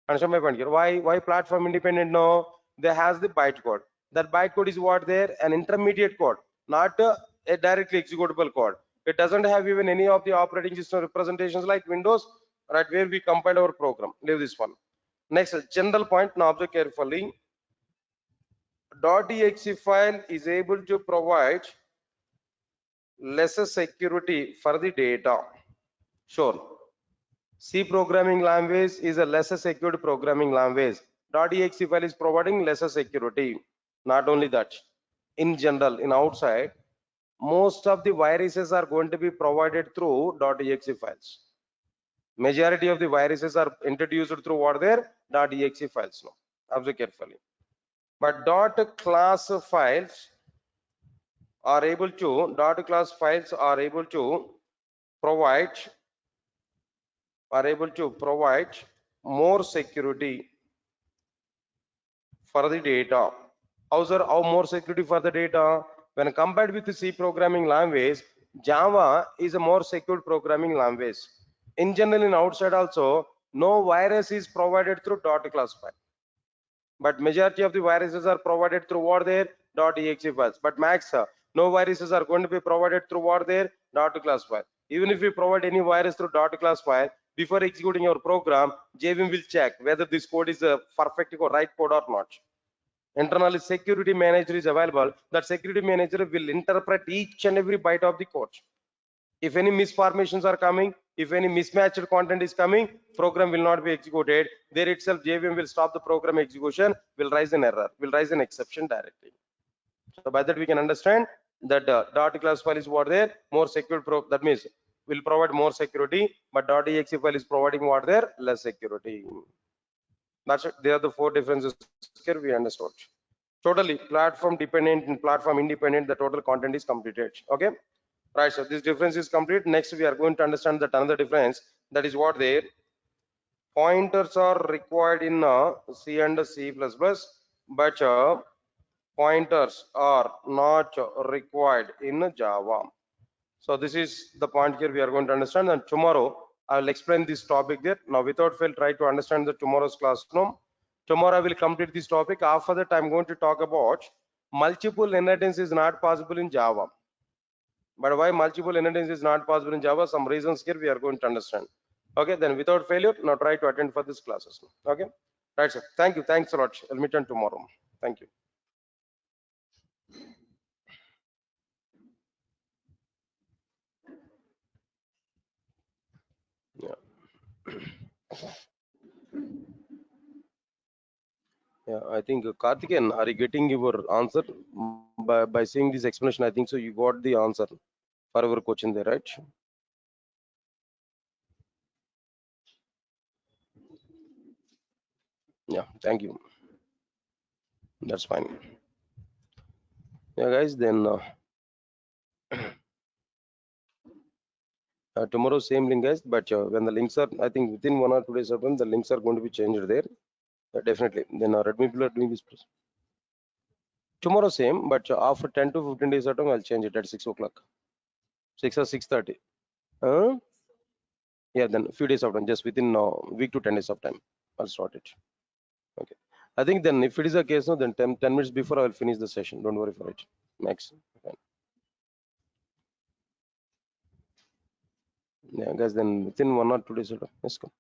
Understand my point here? Why platform independent? No, they has the bytecode. That bytecode is what? There an intermediate code, not a directly executable code. It doesn't have even any of the operating system representations like Windows, right, where we compile our program. Leave this one. Next, general point. Now observe carefully. .exe file is able to provide lesser security for the data. Sure. C programming language is a lesser secured programming language. .exe file is providing lesser security. Not only that, in general, in outside, most of the viruses are going to be provided through .exe files. Majority of the viruses are introduced through what? Their .exe files. No, observe carefully. But .class files are able to provide more security for the data. How more security for the data? When compared with the C programming language, Java is a more secure programming language. In general, in outside also, no virus is provided through .class file. But majority of the viruses are provided through what? Their .exe files. But max, no viruses are going to be provided through what? Their .class file. Even if we provide any virus through .class file, before executing your program, JVM will check whether this code is a perfect or right code or not. Internally, security manager is available. That security manager will interpret each and every byte of the code. If any misformations are coming, if any mismatched content is coming, program will not be executed. There itself, JVM will stop the program execution, will raise an error, will raise an exception directly. So by that we can understand that .class file is what? There more secure. That means will provide more security, but .exe file is providing what? There less security. That's it. They are the four differences here we understood. Totally platform dependent and platform independent, the total content is completed. Okay, right, so this difference is complete. Next we are going to understand that another difference, that is what? There pointers are required in C and C++, but pointers are not required in Java. So this is the point here we are going to understand, and tomorrow I will explain this topic there. Now without fail, try to understand the tomorrow's classroom. Tomorrow I will complete this topic. After that I'm going to talk about multiple inheritance is not possible in Java. But why multiple inheritance is not possible in Java? Some reasons here we are going to understand. Okay, then without failure, now try to attend for these classes. Okay, right, sir. Thank you. Thanks a lot. I'll meet you tomorrow. Thank you. Yeah. Yeah, I think Karthikeyan, are you getting your answer by seeing this explanation? I think so. You got the answer for our question there, right? Yeah, thank you. That's fine. Yeah, guys. Then tomorrow same link, guys. But when the links are, I think within 1 or 2 days of time, the links are going to be changed there. Definitely. Then Redmi people are doing this. Tomorrow same, but after 10 to 15 days of time, I'll change it at 6 o'clock, 6 or 6:30. Yeah, then a few days of time, just within week to 10 days of time, I'll start it. Okay. I think then if it is a case, no, then 10 minutes before I will finish the session. Don't worry for it. Max. Okay. Yeah, guys, then within 1 or 2 days of time. Let's go.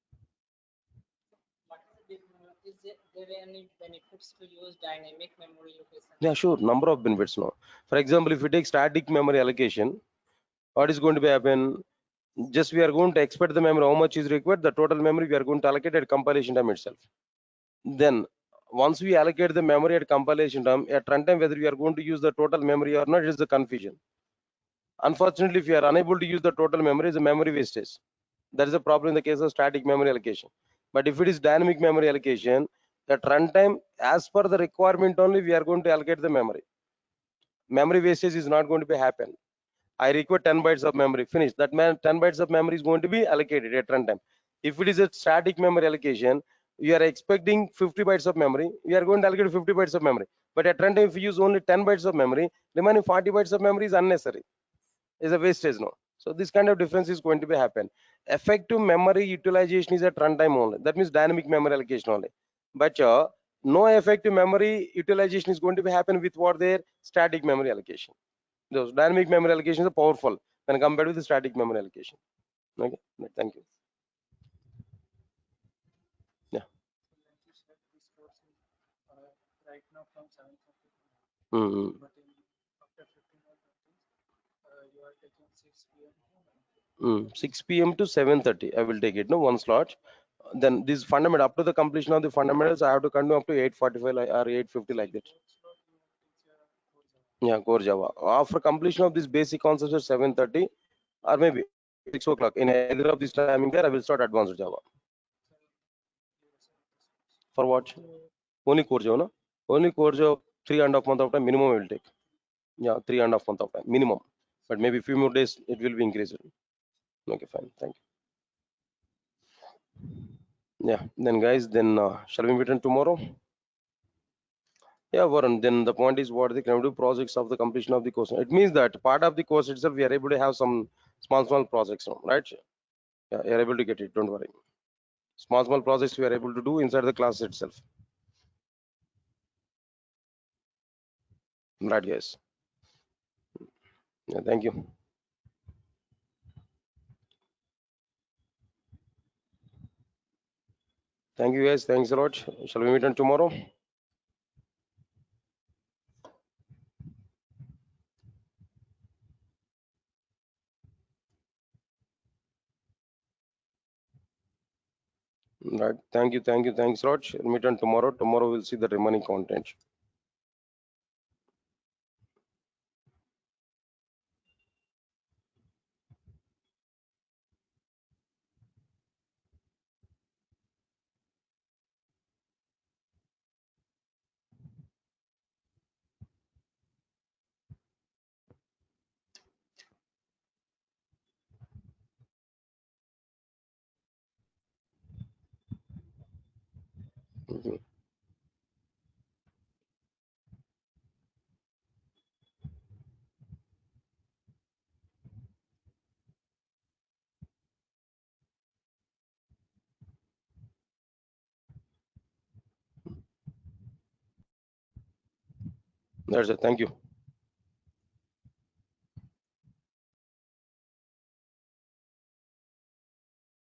Is there any benefits to use dynamic memory location? Yeah, sure. Number of benefits now. For example, if we take static memory allocation, what is going to be happen? Just we are going to expect the memory, how much is required, the total memory we are going to allocate at compilation time itself. Then once we allocate the memory at compilation time, at runtime whether we are going to use the total memory or not is the confusion. Unfortunately, if you are unable to use the total memory, it's a memory wastage. That is a problem in the case of static memory allocation. But if it is dynamic memory allocation, At runtime, as per the requirement only, we are going to allocate the memory. Memory wastage is not going to be happen. I require 10 bytes of memory. Finish. That 10 bytes of memory is going to be allocated at runtime. If it is a static memory allocation, you are expecting 50 bytes of memory. We are going to allocate 50 bytes of memory. But at runtime, if you use only 10 bytes of memory, remaining 40 bytes of memory is unnecessary. Is a wastage now. So this kind of difference is going to be happen. Effective memory utilization is at runtime only. That means dynamic memory allocation only. But no effective memory utilization is going to be happen with what their static memory allocation. Those dynamic memory allocations are powerful when compared with the static memory allocation. Okay, thank you. Yeah. Like you said, this course is right now from 7:30, Mm-hmm. but after 15 or 20, you are taking 6 p.m. to 6 p.m. to 7:30. I will take it. No, one slot. Then this fundamental up to the completion of the fundamentals, I have to continue up to 8:45 or 8:50 like that. 9. Slot you have to teach core Java. Yeah, core Java. After completion of this basic concepts at 7:30 or maybe 6 o'clock, in either of this timing there, I will start advanced Java. So duration of this course. For what? Only core Java, no? Only core Java, 3.5 months of time minimum will take. Yeah, 3.5 months of time minimum. But maybe few more days it will be increased. Okay, fine. Thank you. Yeah, then guys, then shall we meet on tomorrow? Yeah, Varun, then the point is what the cumulative projects of the completion of the course. It means that part of the course itself, we are able to have some small projects, now, right? Yeah, you're able to get it. Don't worry. Small projects we are able to do inside the class itself. Right, guys. Yeah, thank you. Thank you, guys. Thanks a lot. Shall we meet on tomorrow? Right. Thank you. Thank you. Thanks a lot. Shall we meet on tomorrow. Tomorrow we'll see the remaining content. Mhm. That's it. Thank you.